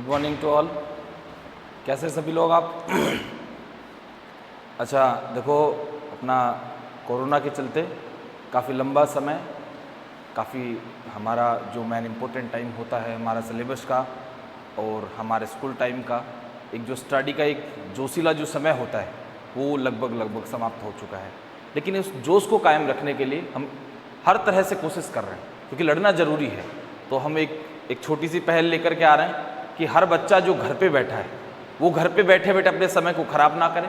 Good morning to all. कैसे सभी लोग आप? अच्छा देखो, अपना कोरोना के चलते काफ़ी लंबा समय, काफ़ी हमारा जो मेन इम्पोर्टेंट टाइम होता है हमारा सिलेबस का और हमारे स्कूल टाइम का, एक जो स्टडी का एक जोशीला जो समय होता है वो लगभग समाप्त हो चुका है। लेकिन इस जोश को कायम रखने के लिए हम हर तरह से कोशिश कर रहे हैं, क्योंकि लड़ना ज़रूरी है। तो हम एक छोटी सी पहल लेकर के आ रहे हैं कि हर बच्चा जो घर पे बैठा है वो घर पे बैठे बैठे अपने समय को ख़राब ना करें,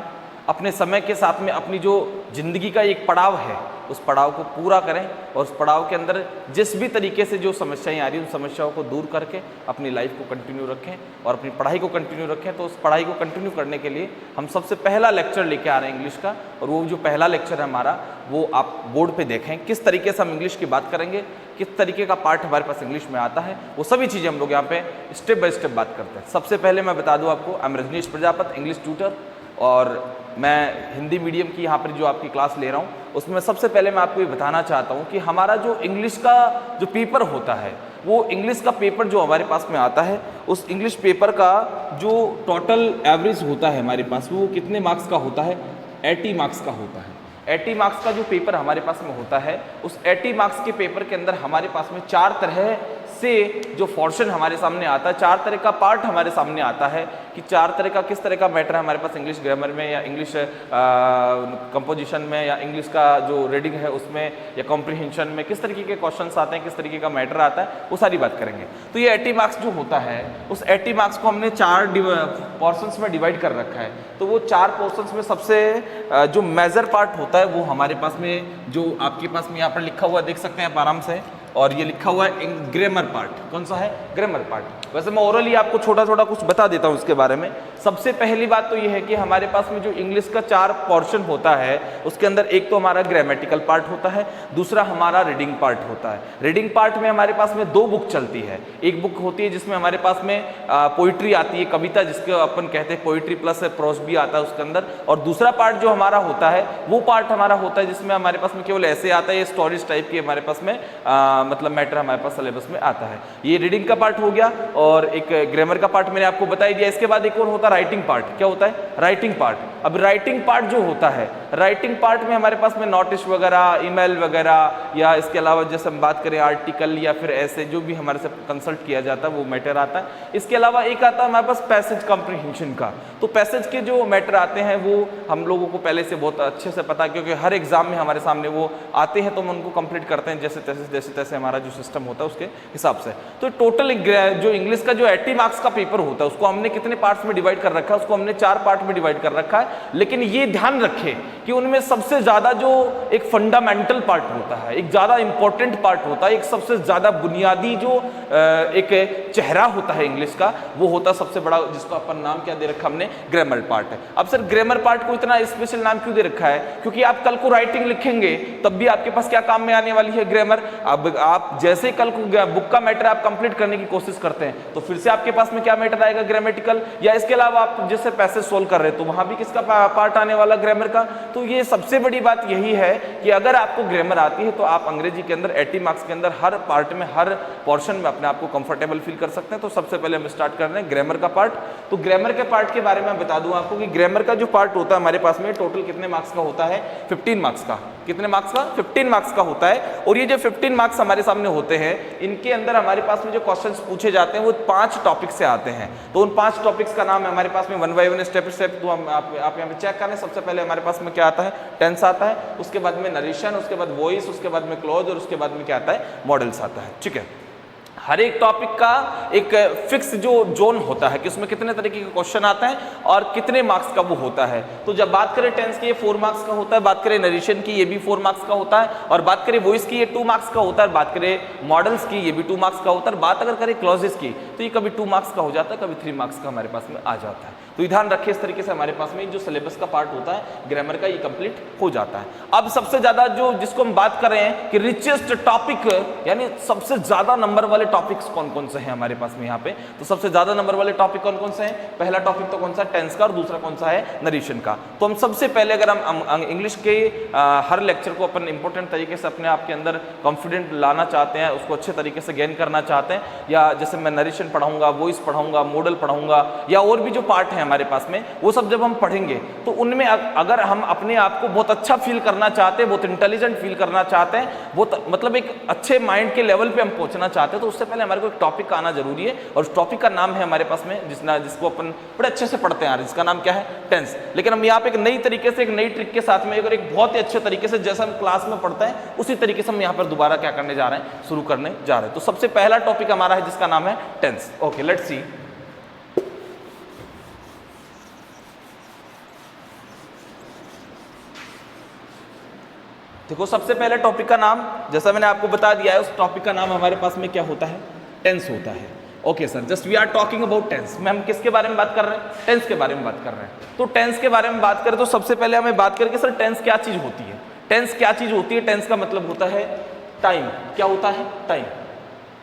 अपने समय के साथ में अपनी जो ज़िंदगी का एक पड़ाव है उस पड़ाव को पूरा करें और उस पड़ाव के अंदर जिस भी तरीके से जो समस्याएं आ रही हैं उन समस्याओं को दूर करके अपनी लाइफ को कंटिन्यू रखें और अपनी पढ़ाई को कंटिन्यू रखें। तो उस पढ़ाई को कंटिन्यू करने के लिए हम सबसे पहला लेक्चर लेके आ रहे हैं इंग्लिश का, और वो जो पहला लेक्चर है हमारा वो आप बोर्ड पे देखें। किस तरीके से हम इंग्लिश की बात करेंगे, किस तरीके का पार्ट हमारे पास इंग्लिश में आता है, वो सभी चीज़ें हम लोग यहाँ पे स्टेप बाय स्टेप बात करते हैं। सबसे पहले मैं बता दूँ आपको, I am Rajnish Prajapat, English tutor, और मैं हिंदी मीडियम की यहाँ पर जो आपकी क्लास ले रहा हूँ उसमें सबसे पहले मैं आपको ये बताना चाहता हूँ कि हमारा जो इंग्लिश का जो पेपर होता है, वो इंग्लिश का पेपर जो हमारे पास में आता है, उस इंग्लिश पेपर का जो टोटल एवरेज होता है हमारे पास वो कितने मार्क्स का होता है? 80 मार्क्स का होता है। 80 मार्क्स का जो पेपर हमारे पास में होता है, उस 80 मार्क्स के पेपर के अंदर हमारे पास में 4 तरह से जो पोर्शन हमारे सामने आता है, 4 तरह का पार्ट हमारे सामने आता है कि 4 तरह का किस तरह का मैटर है हमारे पास इंग्लिश ग्रामर में या इंग्लिश कंपोजिशन में या इंग्लिश का जो रीडिंग है उसमें या कॉम्प्रिहेंशन में किस तरीके के क्वेश्चंस आते हैं, किस तरीके का मैटर आता है, वो सारी बात करेंगे। तो ये 80 मार्क्स जो होता है उस 80 मार्क्स को हमने 4 पोर्शंस में डिवाइड कर रखा है। तो वो 4 पोर्शंस में सबसे जो मेजर पार्ट होता है वो हमारे पास में जो आपके पास में यहाँ पर लिखा हुआ देख सकते हैं आप आराम से, और ये लिखा हुआ है ग्रामर पार्ट। कौन सा है? Grammar part. वैसे मैं ओरली आपको छोटा छोटा कुछ बता देता हूँ इसके बारे में। सबसे पहली बात तो ये है कि हमारे पास में जो इंग्लिश का 4 पोर्शन होता है उसके अंदर एक तो हमारा ग्रामेटिकल पार्ट होता है, दूसरा हमारा रीडिंग पार्ट होता है। रीडिंग पार्ट में हमारे पास में 2 बुक चलती है। एक बुक होती है जिसमें हमारे पास में पोइट्री आती है, कविता, जिसको अपन कहते हैं पोइट्री प्लस प्रोस भी आता है उसके अंदर, और दूसरा पार्ट जो हमारा होता है वो पार्ट हमारा होता है जिसमें हमारे पास में केवल ऐसे आता है, स्टोरीज टाइप की हमारे पास में मतलब मैटर हमारे पास सिलेबस में आता है। ये रीडिंग का पार्ट हो गया और एक ग्रामर का पार्ट मैंने आपको बता ही दिया। इसके बाद एक और होता है राइटिंग पार्ट। क्या होता है? Writing part. अब राइटिंग पार्ट जो होता है, राइटिंग पार्ट में हमारे पास में नोटिस वगैरह, ईमेल वगैरह, या इसके अलावा जैसे हम बात करें आर्टिकल या फिर ऐसे जो भी हमारे से कंसल्ट किया जाता है वो मैटर आता है। इसके अलावा एक आता है हमारे पास पैसेज कॉम्प्रिहेंशन का। तो पैसेज के जो मैटर आते हैं वो हम लोगों को पहले से बहुत अच्छे से पता है, क्योंकि हर एग्जाम में हमारे सामने वो आते हैं तो हम उनको कंप्लीट करते हैं जैसे तैसे हमारा जो सिस्टम होता है उसके हिसाब से। तो टोटल जो इंग्लिश का जो 80 मार्क्स का पेपर होता है उसको हमने कितने पार्ट्स में डिवाइड कर रखा है? उसको हमने 4 पार्ट में डिवाइड कर रखा है। लेकिन ये ध्यान रखें कि उनमें सबसे ज्यादा जो एक फंडामेंटल पार्ट होता है, एक ज्यादा इंपॉर्टेंट पार्ट होता है, एक सबसे ज्यादा बुनियादी जो एक चेहरा होता है इंग्लिश का, वो होता है सबसे बड़ा, जिसको अपन नाम क्या दे रखा हमने? ग्रामर पार्ट है। अब सर ग्रामर पार्ट को इतना स्पेशल नाम क्यों दे रखा है? क्योंकि आप कल को राइटिंग लिखेंगे तब भी आपके पास क्या काम में आने वाली है? ग्रामर। अब आप जैसे कल को बुक का मैटर आप कंप्लीट करने की कोशिश करते हैं तो फिर से आपके पास में क्या मैटर आएगा? ग्रामेटिकल। या इसके अलावा आप जैसे पैसेज सोल्व कर रहे हैं तो वहां भी किसका पार्ट आने वाला? ग्रामर का। तो ये सबसे बड़ी बात यही है कि अगर आपको ग्रामर आती है तो आप अंग्रेजी के अंदर 80 मार्क्स के अंदर हर पार्ट में, हर पोर्शन में अपने आप को कंफर्टेबल फील कर सकते हैं। तो सबसे पहले हम स्टार्ट कर रहे हैं ग्रामर का पार्ट। तो ग्रामर के पार्ट के बारे में बता दूं आपको कि ग्रामर का जो पार्ट होता है हमारे पास में टोटल कितने मार्क्स का होता है? 15 मार्क्स का। कितने मार्क्स का? 15 मार्क्स का होता है। और ये जो 15 मार्क्स हमारे सामने होते हैं इनके अंदर हमारे पास में जो क्वेश्चंस पूछे जाते हैं वो 5 टॉपिक से आते हैं। तो उन 5 टॉपिक्स का नाम है हमारे पास में 1 बाय 1 स्टेप स्टेप। तो आप यहाँ पे चेक करें। सबसे पहले हमारे पास में क्या आता है? टेंस आता है, उसके बाद में नरेशन, उसके बाद वॉइस, उसके बाद में क्लोज, और उसके बाद में क्या आता है? मॉडल्स आता है। ठीक है। हर एक टॉपिक का एक फिक्स जो जोन होता है कि उसमें कितने तरीके के क्वेश्चन आते हैं और कितने मार्क्स का वो होता है। तो जब बात करें टेंस की ये 4 मार्क्स का होता है, बात करें नरेशन की ये भी 4 मार्क्स का होता है, और बात करें वॉइस की ये 2 मार्क्स का होता है, बात करें मॉडल्स की ये भी 2 मार्क्स का होता है, और बात अगर करें क्लॉजेस की तो ये कभी 2 मार्क्स का हो जाता है, कभी 3 मार्क्स का हमारे पास में आ जाता है। तो ध्यान रखिए इस तरीके से हमारे पास में जो सिलेबस का पार्ट होता है ग्रामर का ये कंप्लीट हो जाता है। अब सबसे ज्यादा जो जिसको हम बात कर रहे हैं कि रिचेस्ट टॉपिक, यानी सबसे ज्यादा नंबर वाले टॉपिक्स कौन कौन से हैं हमारे पास में यहाँ पे, तो सबसे ज्यादा नंबर वाले टॉपिक कौन कौन से हैं? पहला टॉपिक तो कौन सा? टेंस का, और दूसरा कौन सा है? नरेशन का। तो हम सबसे पहले अगर हम इंग्लिश के हर लेक्चर को अपन इंपॉर्टेंट तरीके से अपने आप के अंदर कॉन्फिडेंट लाना चाहते हैं, उसको अच्छे तरीके से गेन करना चाहते हैं, या जैसे मैं नरेशन पढ़ाऊंगा, वॉइस पढ़ाऊंगा, मॉडल पढ़ाऊंगा, या और भी जो पार्ट है हमारे पास में, वो सब जब हम पढ़ेंगे तो उनमें अगर हम अपने आप को बहुत अच्छा फील करना चाहते हैं, बहुत इंटेलिजेंट फील करना चाहते हैं, बहुत मतलब एक अच्छे माइंड के लेवल पे हम पहुंचना चाहते हैं, तो उससे पहले हमारे को एक टॉपिक का आना जरूरी है। और उस टॉपिक का नाम है हमारे पास में जिसको अपन बड़े अच्छे से पढ़ते हैं, जिसका नाम क्या है? टेंस। लेकिन हम यहाँ पे एक नई तरीके से, एक नई ट्रिक के साथ में, अगर एक बहुत ही अच्छे तरीके से जैसा हम क्लास में पढ़ते हैं उसी तरीके से हम यहाँ पर दोबारा क्या करने जा रहे हैं? शुरू करने जा रहे हैं। तो सबसे पहला टॉपिक हमारा है जिसका नाम है टेंस। Okay, let's see. देखो, सबसे पहले टॉपिक का नाम जैसा मैंने आपको बता दिया है, उस टॉपिक का नाम हमारे पास में क्या होता है? टेंस होता है। Okay sir, just we are talking about tense. में हम किसके बारे में बात कर रहे हैं? टेंस के बारे में बात कर रहे हैं। तो टेंस के बारे में बात करें तो सबसे पहले हमें बात करें कि सर टेंस क्या चीज होती है? टेंस क्या चीज होती है? टेंस का मतलब होता है टाइम। क्या होता है? टाइम।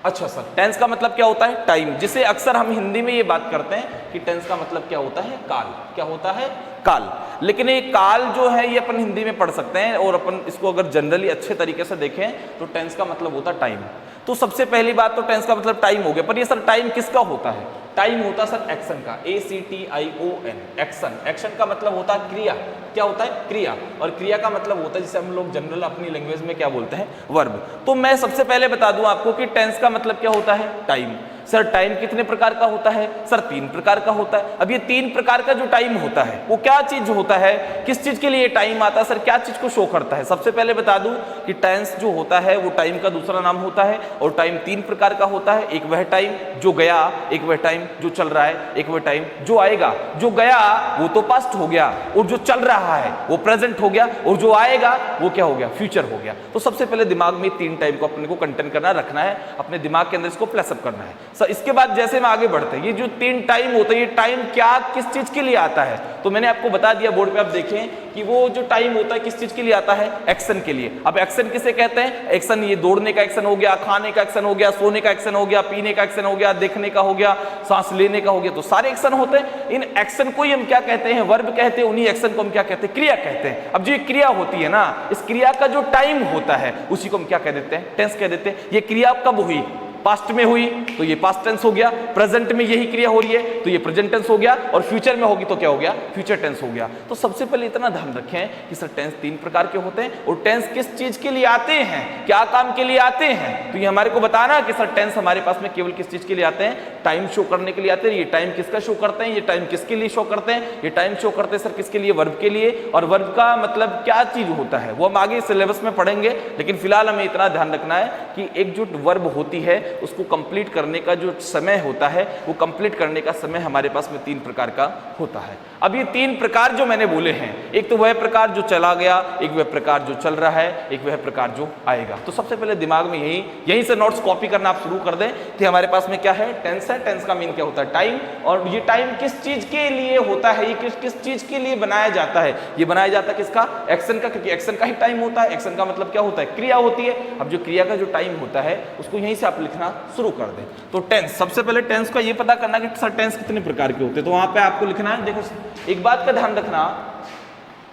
अच्छा सर, टेंस का मतलब क्या होता है? टाइम। जिसे अक्सर हम हिंदी में ये बात करते हैं कि टेंस का मतलब क्या होता है? काल। क्या होता है? काल। लेकिन ये काल जो है ये अपन हिंदी में पढ़ सकते हैं, और अपन इसको अगर जनरली अच्छे तरीके से देखें तो टेंस का मतलब होता है टाइम। तो सबसे पहली बात तो टेंस का मतलब टाइम हो गया, पर ये सर टाइम किसका होता है? टाइम होता है सर एक्शन का। ACTION, action. एक्शन का मतलब होता है क्रिया। क्या होता है? क्रिया। और क्रिया का मतलब होता है जिसे हम लोग जनरल अपनी लैंग्वेज में क्या बोलते हैं? वर्ब। तो मैं सबसे पहले बता दूं आपको कि टेंस का मतलब क्या होता है? टाइम। सर टाइम कितने प्रकार का होता है? सर 3 प्रकार का होता है। अब ये 3 प्रकार का जो टाइम होता है वो क्या चीज होता है? किस चीज के लिए टाइम आता है? सर क्या चीज को शो करता है? सबसे पहले बता दूं कि टेंस जो होता है वो टाइम का दूसरा नाम होता है, और टाइम 3 प्रकार का होता है। एक वह टाइम जो गया, एक वह टाइम जो चल रहा है, एक वह टाइम जो आएगा। जो गया वो तो पास्ट हो गया, और जो चल रहा है वो प्रेजेंट हो गया, और जो आएगा वो क्या हो गया? फ्यूचर हो गया। तो सबसे पहले दिमाग में 3 टाइम को अपने को कंटेन करना, रखना है अपने दिमाग के अंदर, इसको प्लेसअप करना है। सर इसके बाद जैसे हम आगे बढ़ते हैं, ये जो 3 टाइम होता है, ये टाइम क्या किस चीज के लिए आता है? तो मैंने आपको बता दिया, बोर्ड पे आप देखें कि वो जो टाइम होता है किस चीज के लिए आता है? एक्शन के लिए। अब एक्शन किसे कहते हैं? एक्शन ये दौड़ने का एक्शन हो गया, खाने का एक्शन हो गया, सोने का एक्शन हो गया, पीने का एक्शन हो गया, देखने का हो गया, सांस लेने का हो गया, तो सारे एक्शन होते हैं। इन एक्शन को ही हम क्या कहते हैं? वर्ब कहते हैं। उन्हीं एक्शन को हम क्या कहते हैं? क्रिया कहते हैं। अब जो ये क्रिया होती है ना, इस क्रिया का जो टाइम होता है उसी को हम क्या कह देते हैं? टेंस कह देते हैं। ये क्रिया कब हुई? पास्ट में हुई तो ये पास्ट टेंस हो गया, प्रेजेंट में यही क्रिया हो रही है तो ये प्रेजेंट टेंस हो गया, और फ्यूचर में होगी तो क्या हो गया? फ्यूचर टेंस हो गया। तो सबसे पहले इतना ध्यान रखें कि सर टेंस 3 प्रकार के होते हैं, और टेंस किस चीज के लिए आते हैं, क्या काम के लिए आते हैं, तो ये हमारे को बताना कि सर टेंस हमारे पास में केवल किस चीज के लिए आते हैं? टाइम शो करने के लिए आते हैं। ये टाइम किसका शो करते हैं? ये टाइम किसके लिए शो करते हैं? ये टाइम शो करते हैं सर किसके लिए? वर्ब के लिए। और वर्ब का मतलब क्या चीज होता है वो हम आगे सिलेबस में पढ़ेंगे, लेकिन फिलहाल हमें इतना ध्यान रखना है कि एक जो वर्ब होती है उसको कंप्लीट करने का जो समय होता है, वो कंप्लीट करने का समय हमारे पास में 3 प्रकार का होता है। अब ये 3 प्रकार जो मैंने बोले हैं, एक तो वह प्रकार जो चला गया, एक वह प्रकार जो चल रहा है, एक वह प्रकार जो आएगा। तो सबसे पहले दिमाग में यहीं से नोट्स कॉपी करना आप शुरू कर दें कि हमारे पास में क्या है? टेंस है। टेंस का मीन क्या होता है? टाइम। और ये टाइम किस चीज के लिए होता है? ये किस चीज के लिए बनाया जाता है? ये बनाया जाता है किसका? एक्शन का, क्योंकि एक्शन का ही टाइम होता है। एक्शन का मतलब क्या होता है? क्रिया होती है। अब जो क्रिया का जो टाइम होता है उसको यहीं से आप लिखना शुरू कर दें। तो टेंस, सबसे पहले टेंस का ये पता करना कि सर टेंस कितने प्रकार के होते हैं, तो वहां पे आपको लिखना है। देखो एक बात का ध्यान रखना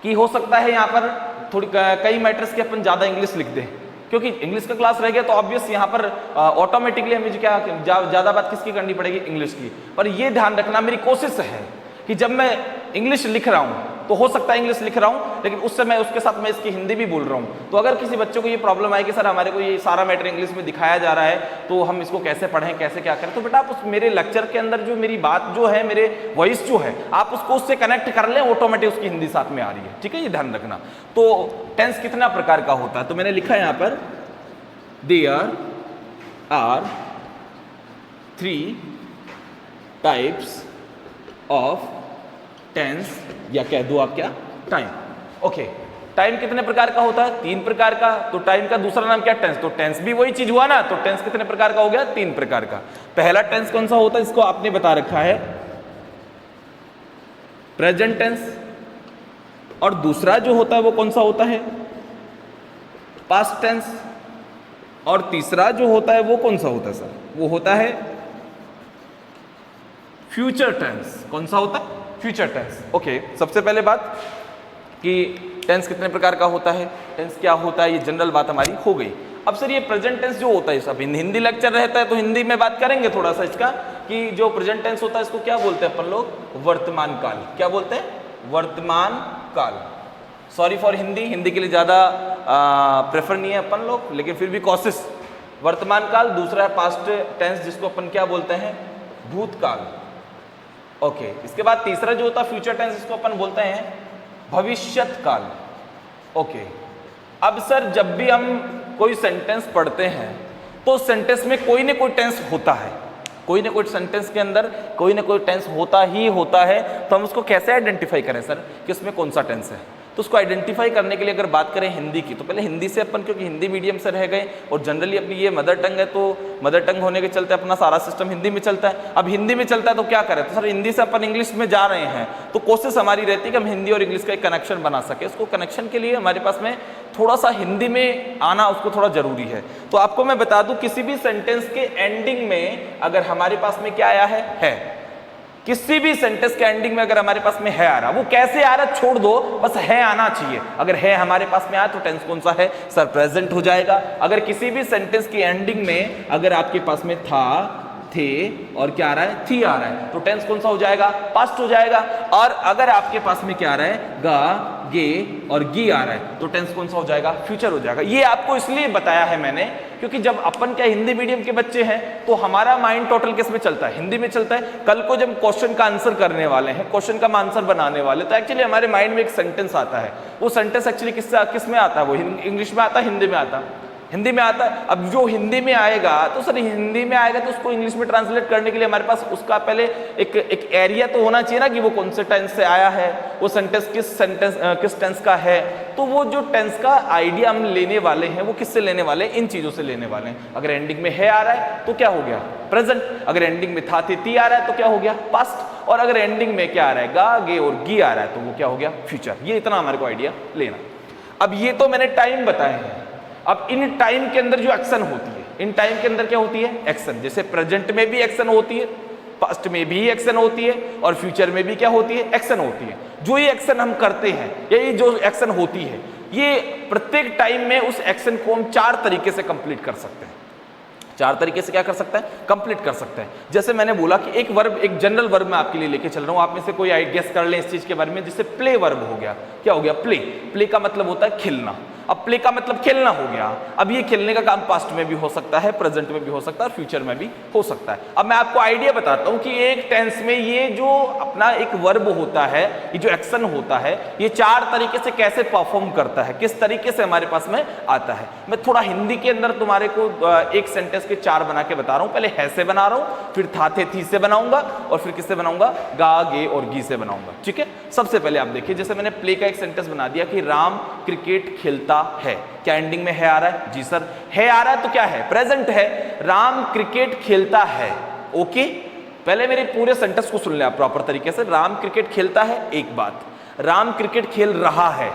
कि हो सकता है यहाँ पर थोड़ी कई मैटर्स के अपन ज्यादा इंग्लिश लिख दें, क्योंकि इंग्लिश का क्लास रह गया तो ऑब्वियस यहाँ पर ऑटोमेटिकली हमें क्या ज्यादा बात किसकी करनी पड़ेगी? इंग्लिश की। पर ये ध्यान रखना, मेरी कोशिश है कि जब मैं इंग्लिश लिख रहा हूँ तो हो सकता है इंग्लिश लिख रहा हूँ लेकिन उस समय उसके साथ मैं इसकी हिंदी भी बोल रहा हूँ। तो अगर किसी बच्चों को ये प्रॉब्लम आए कि सर हमारे को ये सारा मैटर इंग्लिश में दिखाया जा रहा है तो हम इसको कैसे पढ़ें, कैसे क्या करें, तो बेटा आप उस मेरे लेक्चर के अंदर जो मेरी बात जो है, मेरे वॉइस जो है, आप उसको उससे कनेक्ट कर लें, ऑटोमेटिक उसकी हिंदी साथ में आ रही है। ठीक है, ये ध्यान रखना। तो टेंस कितना प्रकार का होता है, तो मैंने लिखा है यहाँ पर there are 3 types of tense, या कह दो आप क्या? टाइम। ओके, टाइम कितने प्रकार का होता है? 3 प्रकार का। तो टाइम का दूसरा नाम क्या? टेंस। तो टेंस भी वही चीज हुआ ना, तो टेंस कितने प्रकार का हो गया? 3 प्रकार का। पहला टेंस कौन सा होता है? इसको आपने बता रखा है प्रेजेंट टेंस, और दूसरा जो होता है वो कौन सा होता है? Past tense. और तीसरा जो होता है वो कौन सा होता है सर? वो होता है फ्यूचर टेंस। कौन सा होता है? Future tense. ओके, सबसे पहले बात कि टेंस कितने प्रकार का होता है, टेंस क्या होता है, ये जनरल बात हमारी हो गई। अब सर ये प्रेजेंट टेंस जो होता है, सब हिंदी लेक्चर रहता है तो हिंदी में बात करेंगे थोड़ा सा इसका, कि जो प्रेजेंट टेंस होता है इसको क्या बोलते हैं अपन लोग? वर्तमान काल। क्या बोलते हैं? वर्तमान काल। सॉरी फॉर हिंदी के लिए ज़्यादा प्रेफर नहीं है अपन लोग, लेकिन फिर भी कोशिश। वर्तमान काल। दूसरा है पास्ट टेंस जिसको अपन क्या बोलते हैं? भूतकाल। ओके, इसके बाद तीसरा जो होता है फ्यूचर टेंस, इसको अपन बोलते हैं भविष्यत काल। ओके, अब सर जब भी हम कोई सेंटेंस पढ़ते हैं तो सेंटेंस में कोई ना कोई टेंस होता है, कोई ना कोई सेंटेंस के अंदर कोई ना कोई टेंस होता ही होता है। तो हम उसको कैसे आइडेंटिफाई करें सर कि उसमें कौन सा टेंस है? तो उसको आइडेंटिफाई करने के लिए अगर बात करें हिंदी की, तो पहले हिंदी से अपन, क्योंकि हिंदी मीडियम से रह गए और जनरली अपनी ये मदर टंग है, तो मदर टंग होने के चलते अपना सारा सिस्टम हिंदी में चलता है। अब हिंदी में चलता है तो क्या करें? तो सर हिंदी से अपन इंग्लिश में जा रहे हैं, तो कोशिश हमारी रहती है कि हम हिंदी और इंग्लिश का एक कनेक्शन बना सके। उसको कनेक्शन के लिए हमारे पास में थोड़ा सा हिंदी में आना उसको थोड़ा जरूरी है। तो आपको मैं बता दूं, किसी भी सेंटेंस के एंडिंग में अगर हमारे पास में क्या आया है, किसी भी सेंटेंस के एंडिंग में अगर हमारे पास में है आ रहा, वो कैसे आ रहा छोड़ दो, बस है आना चाहिए। अगर है हमारे पास में आया तो टेंस कौन सा है सर? प्रेजेंट हो जाएगा। अगर किसी भी सेंटेंस की एंडिंग में अगर आपके पास में था, थे और क्या आ रहा है? थी आ रहा है, तो टेंस कौन सा हो जाएगा? पास्ट हो जाएगा। और अगर आपके पास में क्या आ रहा है? गा, गे और गी आ रहा है, तो टेंस कौन सा हो जाएगा? फ्यूचर हो जाएगा। ये आपको इसलिए बताया है मैंने, क्योंकि जब अपन क्या हिंदी मीडियम के बच्चे हैं तो हमारा माइंड टोटल किस में चलता है? हिंदी में चलता है। कल को जब क्वेश्चन का आंसर करने वाले हैं, क्वेश्चन का आंसर बनाने वाले, तो एक्चुअली हमारे माइंड में एक सेंटेंस आता है। वो सेंटेंस एक्चुअली किस में आता है? वो इंग्लिश में आता है, हिंदी में आता है? हिंदी में आता है। अब जो हिंदी में आएगा तो सर हिंदी में आएगा तो उसको इंग्लिश में ट्रांसलेट करने के लिए हमारे पास उसका पहले एक एरिया तो होना चाहिए ना, कि वो कौन से टेंस से आया है, वो सेंटेंस किस टेंस का है। तो वो जो टेंस का आइडिया हम लेने वाले हैं वो किससे लेने वाले हैं? इन चीजों से लेने वाले हैं। अगर एंडिंग में है आ रहा है तो क्या हो गया? प्रेजेंट। अगर एंडिंग में था, थे, ती आ रहा है तो क्या हो गया? पास्ट। और अगर एंडिंग में क्या आ रहा है? गा, गे और गी आ रहा है तो वो क्या हो गया? फ्यूचर। ये इतना हमारे को आइडिया लेना। अब ये तो मैंने टाइम बताए हैं। अब इन टाइम के अंदर जो एक्शन होती है, इन टाइम के अंदर क्या होती है? एक्शन। जैसे प्रेजेंट में भी एक्शन होती है, पास्ट में भी एक्शन होती है और फ्यूचर में भी क्या होती है? एक्शन होती है। जो ये एक्शन हम करते हैं, यही जो एक्शन होती है, ये प्रत्येक टाइम में उस एक्शन को हम 4 तरीके से कंप्लीट कर सकते हैं। 4 तरीके से क्या कर सकता है? कंप्लीट कर सकते हैं। जैसे मैंने बोला कि एक वर्ब, एक जनरल वर्ब मैं आपके लिए लेके चल रहा हूं, आप में से कोई गेस कर लें इस चीज के बारे में। जैसे प्ले वर्ब हो गया। क्या हो गया? प्ले। प्ले का मतलब होता है खेलना। अब प्ले का मतलब खेलना हो गया। अब ये खेलने का काम पास्ट में भी हो सकता है, प्रेजेंट में भी हो सकता है और फ्यूचर में भी हो सकता है। अब मैं आपको आइडिया बताता हूं कि एक टेंस में ये जो अपना एक वर्ब होता है, ये जो एक्शन होता है, ये 4 तरीके से कैसे परफॉर्म करता है, किस तरीके से हमारे पास में आता है। मैं थोड़ा हिंदी के अंदर तुम्हारे को एक सेंटेंस के 4 बना के बता रहा हूं। पहले है से बना रहा हूं, फिर था, थे, थी से बनाऊंगा और फिर किससे बनाऊंगा? गा, गे और गी से बनाऊंगा। ठीक है, सबसे पहले आप देखिए, जैसे मैंने प्ले का एक सेंटेंस बना दिया कि राम क्रिकेट खेलता है। क्या एंडिंग में है आ रहा है? जी सर, है आ रहा है तो क्या है? प्रेजेंट है। राम क्रिकेट खेलता है। ओके, पहले मेरे पूरे सेंटेंस को सुन ले आप प्रॉपर तरीके से। राम क्रिकेट खेलता है, एक बात। राम क्रिकेट खेल रहा है,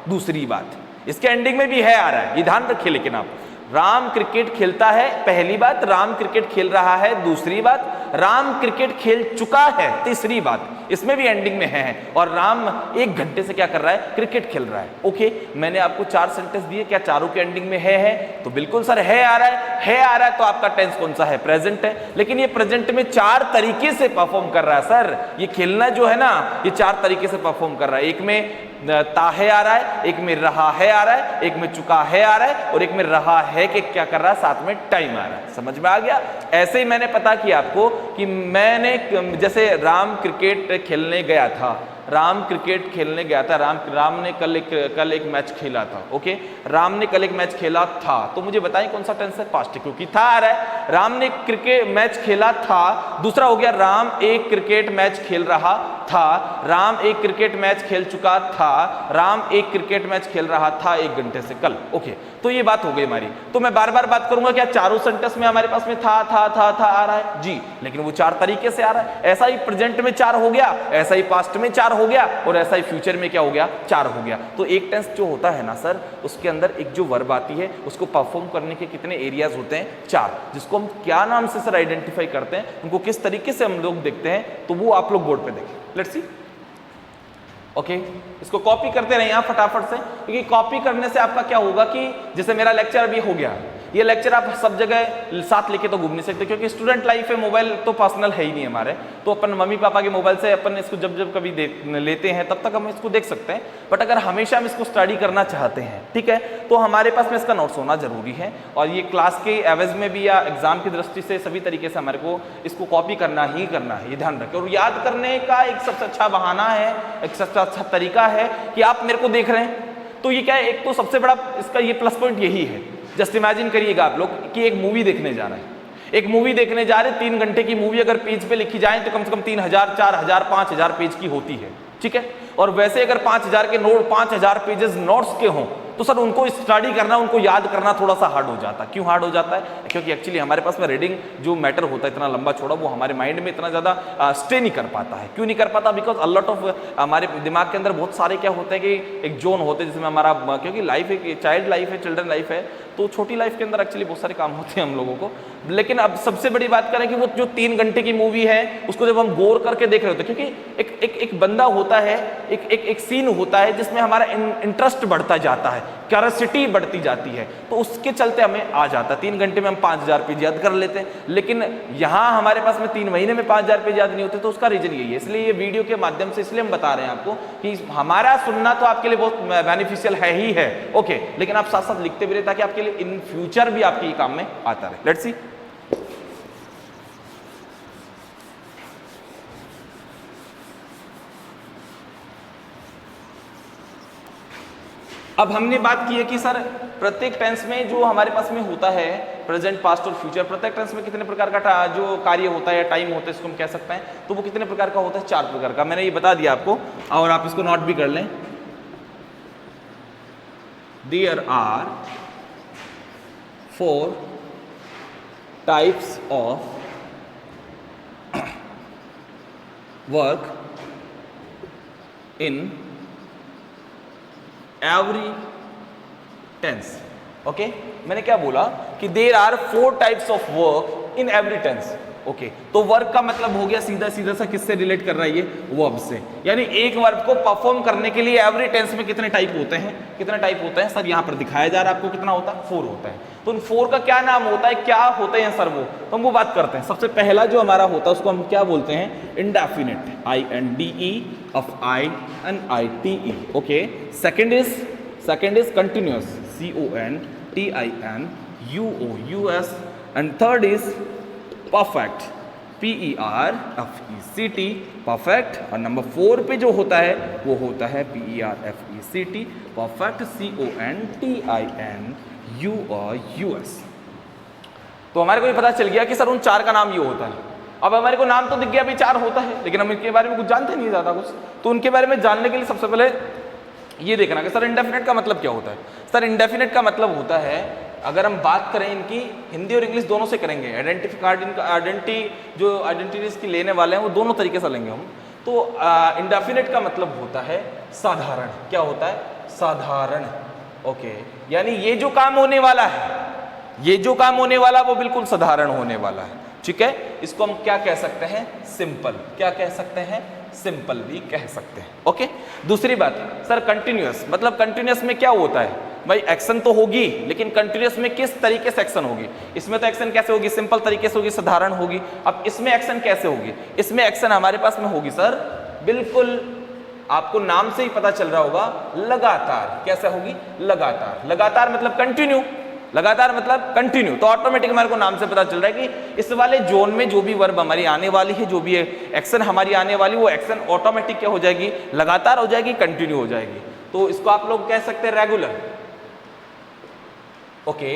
दूसरी बात। इसके एंडिंग में भी है आ रहा है, ये ध्यान रखिए। लेकिन आप राम क्रिकेट खेलता है, पहली बात। राम क्रिकेट खेल रहा है, दूसरी बात। राम क्रिकेट खेल चुका है, तीसरी बात। इसमें भी एंडिंग में है। और राम 1 घंटे से क्या कर रहा है? क्रिकेट खेल रहा है। ओके, मैंने आपको 4 सेंटेंस दिए, क्या चारों के एंडिंग में है? तो बिल्कुल सर, है आ रहा है आ रहा है तो आपका टेंस कौन सा है? प्रेजेंट है। लेकिन ये प्रेजेंट में 4 तरीके से परफॉर्म कर रहा है सर। ये खेलना जो है ना, ये 4 तरीके से परफॉर्म कर रहा है। एक में ता है आ रहा है, एक में रहा है आ रहा है, एक में चुका है आ रहा है और एक में रहा है कि क्या कर रहा है? साथ में टाइम आ रहा है। समझ में आ गया? ऐसे ही मैंने पता किया आपको कि मैंने जैसे राम क्रिकेट खेलने गया था, राम क्रिकेट खेलने गया था। राम ने कल एक मैच खेला था। ओके, राम ने कल एक मैच खेला था, तो मुझे बताएं कौन सा टेंस है? पास्ट, क्योंकि था आ रहा है। राम ने क्रिकेट मैच खेला था। दूसरा हो गया राम एक क्रिकेट मैच खेल रहा था, राम एक क्रिकेट मैच खेल चुका था, राम एक क्रिकेट मैच खेल रहा था 1 घंटे से कल। ओके, तो ये बात हो गई हमारी। तो मैं बार बार बात करूंगा क्या चारों सेंटेंस में हमारे पास में था आ रहा है जी, लेकिन वो 4 तरीके से आ रहा है। ऐसा ही प्रेजेंट में 4 हो गया, ऐसा ही पास्ट में 4 हो गया, और ऐसा ही फ्यूचर में क्या हो गया 4 हो गया। तो एक टेंस जो होता है ना सर, उसके अंदर एक जो वर्ब आती है उसको परफॉर्म करने के कितने एरियाज होते हैं 4, जिसको हम क्या नाम से सर आइडेंटिफाई करते हैं, उनको किस तरीके से हम लोग देखते हैं, तो वो आप लोग बोर्ड पे देखें। Let's see. ओके, इसको कॉपी करते रहे यहाँ फटाफट से, क्योंकि कॉपी करने से आपका क्या होगा कि जैसे मेरा लेक्चर अभी हो गया, ये लेक्चर आप सब जगह साथ लेके तो घूम नहीं सकते, क्योंकि स्टूडेंट लाइफ है, मोबाइल तो पर्सनल है ही नहीं हमारे, तो अपन मम्मी पापा के मोबाइल से अपन इसको जब जब कभी लेते हैं तब तक हम इसको देख सकते हैं। बट अगर हमेशा हम इसको स्टडी करना चाहते हैं, ठीक है, तो हमारे पास में इसका नोट्स होना जरूरी है, और ये क्लास के एवज में भी या एग्जाम की दृष्टि से सभी तरीके से हमारे को इसको कॉपी करना ही करना है, ये ध्यान रखें। और याद करने का एक सबसे अच्छा बहाना है, एक सबसे अच्छा तरीका है कि आप मेरे को देख रहे हैं, तो ये क्या है, एक तो सबसे बड़ा इसका ये प्लस पॉइंट यही है। जस्ट इमेजिन करिएगा आप लोग कि एक मूवी देखने जा रहे हैं, एक मूवी देखने जा रहे हैं, 3 घंटे की मूवी अगर पेज पे लिखी जाए तो कम से कम 3000, 4000, 5000 पेज की होती है, ठीक है। और वैसे अगर 5000 के नोट, 5000 पेजेस नोट्स के हों, तो सर उनको स्टडी करना, उनको याद करना थोड़ा सा हार्ड हो जाता है। क्यों हार्ड हो जाता है? क्योंकि एक्चुअली हमारे पास में रीडिंग जो मैटर होता है इतना लंबा छोड़ा, वो हमारे माइंड में इतना ज़्यादा स्टे नहीं कर पाता है। क्यों नहीं कर पाता? बिकॉज अ लॉट ऑफ हमारे दिमाग के अंदर बहुत सारे क्या होते हैं कि एक जोन होते हैं जिसमें हमारा, क्योंकि लाइफ एक चाइल्ड लाइफ है, चिल्ड्रन लाइफ है, तो छोटी लाइफ के अंदर एक्चुअली बहुत सारे काम होते हैं हम लोगों को। लेकिन अब सबसे बड़ी बात करें कि वो जो 3 घंटे की मूवी है उसको जब हम गौर करके देख रहे होते हैं, क्योंकि एक बंदा होता है, एक सीन होता है जिसमें हमारा इंटरेस्ट बढ़ता जाता है, क्यूरियोसिटी बढ़ती जाती है, तो उसके चलते हमें आ जाता है। 3 घंटे में हम 5000 पेज याद कर लेते हैं, लेकिन यहाँ हमारे पास में 3 महीने में 5000 पेज याद नहीं होते। तो उसका रीजन यही है। इसलिए ये वीडियो के माध्यम से इसलिए हम बता रहे हैं आपको कि हमारा सुनना तो आपके लिए बहुत बेनिफिशियल है ही है, ओके, लेकिन आप साथ साथ लिखते भी रहे ताकि आपके लिए इन फ्यूचर भी आपके ये काम में आता रहे। Let's see. अब हमने बात की है कि सर प्रत्येक टेंस में जो हमारे पास में होता है, प्रेजेंट, पास्ट और फ्यूचर, प्रत्येक टेंस में कितने प्रकार का जो कार्य होता है या टाइम होता है, इसको हम कह सकते हैं, तो वो कितने प्रकार का होता है? 4 प्रकार का। मैंने ये बता दिया आपको, और आप इसको नोट भी कर लें। There are 4 types of work in every tense. Okay, मैंने क्या बोला कि there are 4 types of work in every tense. Okay, तो वर्क का मतलब हो गया सीधा सीधा सा किससे रिलेट कर रहा है? ये वर्ब से। यानी एक वर्ब को परफॉर्म करने के लिए एवरी टेंस में कितने टाइप होते हैं? कितने टाइप होते हैं सर? यहाँ पर दिखाया जा रहा है आपको कितना होता है? 4 होता है। तो उन 4 का क्या नाम होता है, क्या होते हैं सर वो? तो हम वो बात करते हैं। सबसे पहला जो हमारा होता है उसको हम क्या बोलते हैं? Indefinite, INDE of INITE। Okay, second is continuous, CONTINUOUS, and third is perfect, PERFECT, perfect. और नंबर 4 पे जो होता है वो होता है PERFECT, परफेक्ट, CONTINUOUS। तो हमारे को ये पता चल गया कि सर उन 4 का नाम ये होता है। अब हमारे को नाम तो दिख गया, अभी 4 होता है, लेकिन हम इनके बारे में कुछ जानते नहीं ज़्यादा कुछ। तो उनके बारे में जानने के लिए सबसे पहले ये देखना कि सर इंडेफिनिट का मतलब क्या होता है। सर इंडेफिनिट का मतलब होता है, अगर हम बात करें इनकी हिंदी और इंग्लिश दोनों से करेंगे, आइडेंटिटी कार्ड, इनका जो आइडेंटिटीज की लेने वाले हैं वो दोनों तरीके से लेंगे हम। तो इंडेफिनिट का मतलब होता है साधारण। क्या होता है? साधारण। ओके, यानी ये जो काम होने वाला है, ये जो काम होने वाला वो बिल्कुल साधारण होने वाला है, ठीक है। इसको हम क्या कह सकते हैं? सिंपल। क्या कह सकते हैं? सिंपल भी कह सकते हैं। ओके, दूसरी बात सर कंटिन्यूअस, मतलब कंटिन्यूअस में क्या होता है भाई? एक्शन तो होगी, लेकिन कंटिन्यूअस में किस तरीके से एक्शन होगी? इसमें तो एक्शन कैसे होगी? सिंपल तरीके से होगी, साधारण होगी। अब इसमें एक्शन कैसे होगी? इसमें एक्शन हमारे पास में होगी सर, बिल्कुल आपको नाम से ही पता चल रहा होगा, लगातार। कैसे होगी? लगातार। लगातार मतलब कंटिन्यू, लगातार मतलब कंटिन्यू। तो ऑटोमेटिक हमारे को नाम से पता चल रहा है कि इस वाले जोन में जो भी वर्ब हमारी आने वाली है, जो भी एक्शन हमारी आने वाली, वो एक्शन ऑटोमेटिक क्या हो जाएगी? लगातार हो जाएगी, कंटिन्यू हो जाएगी। तो इसको आप लोग कह सकते हैं रेगुलर। ओके,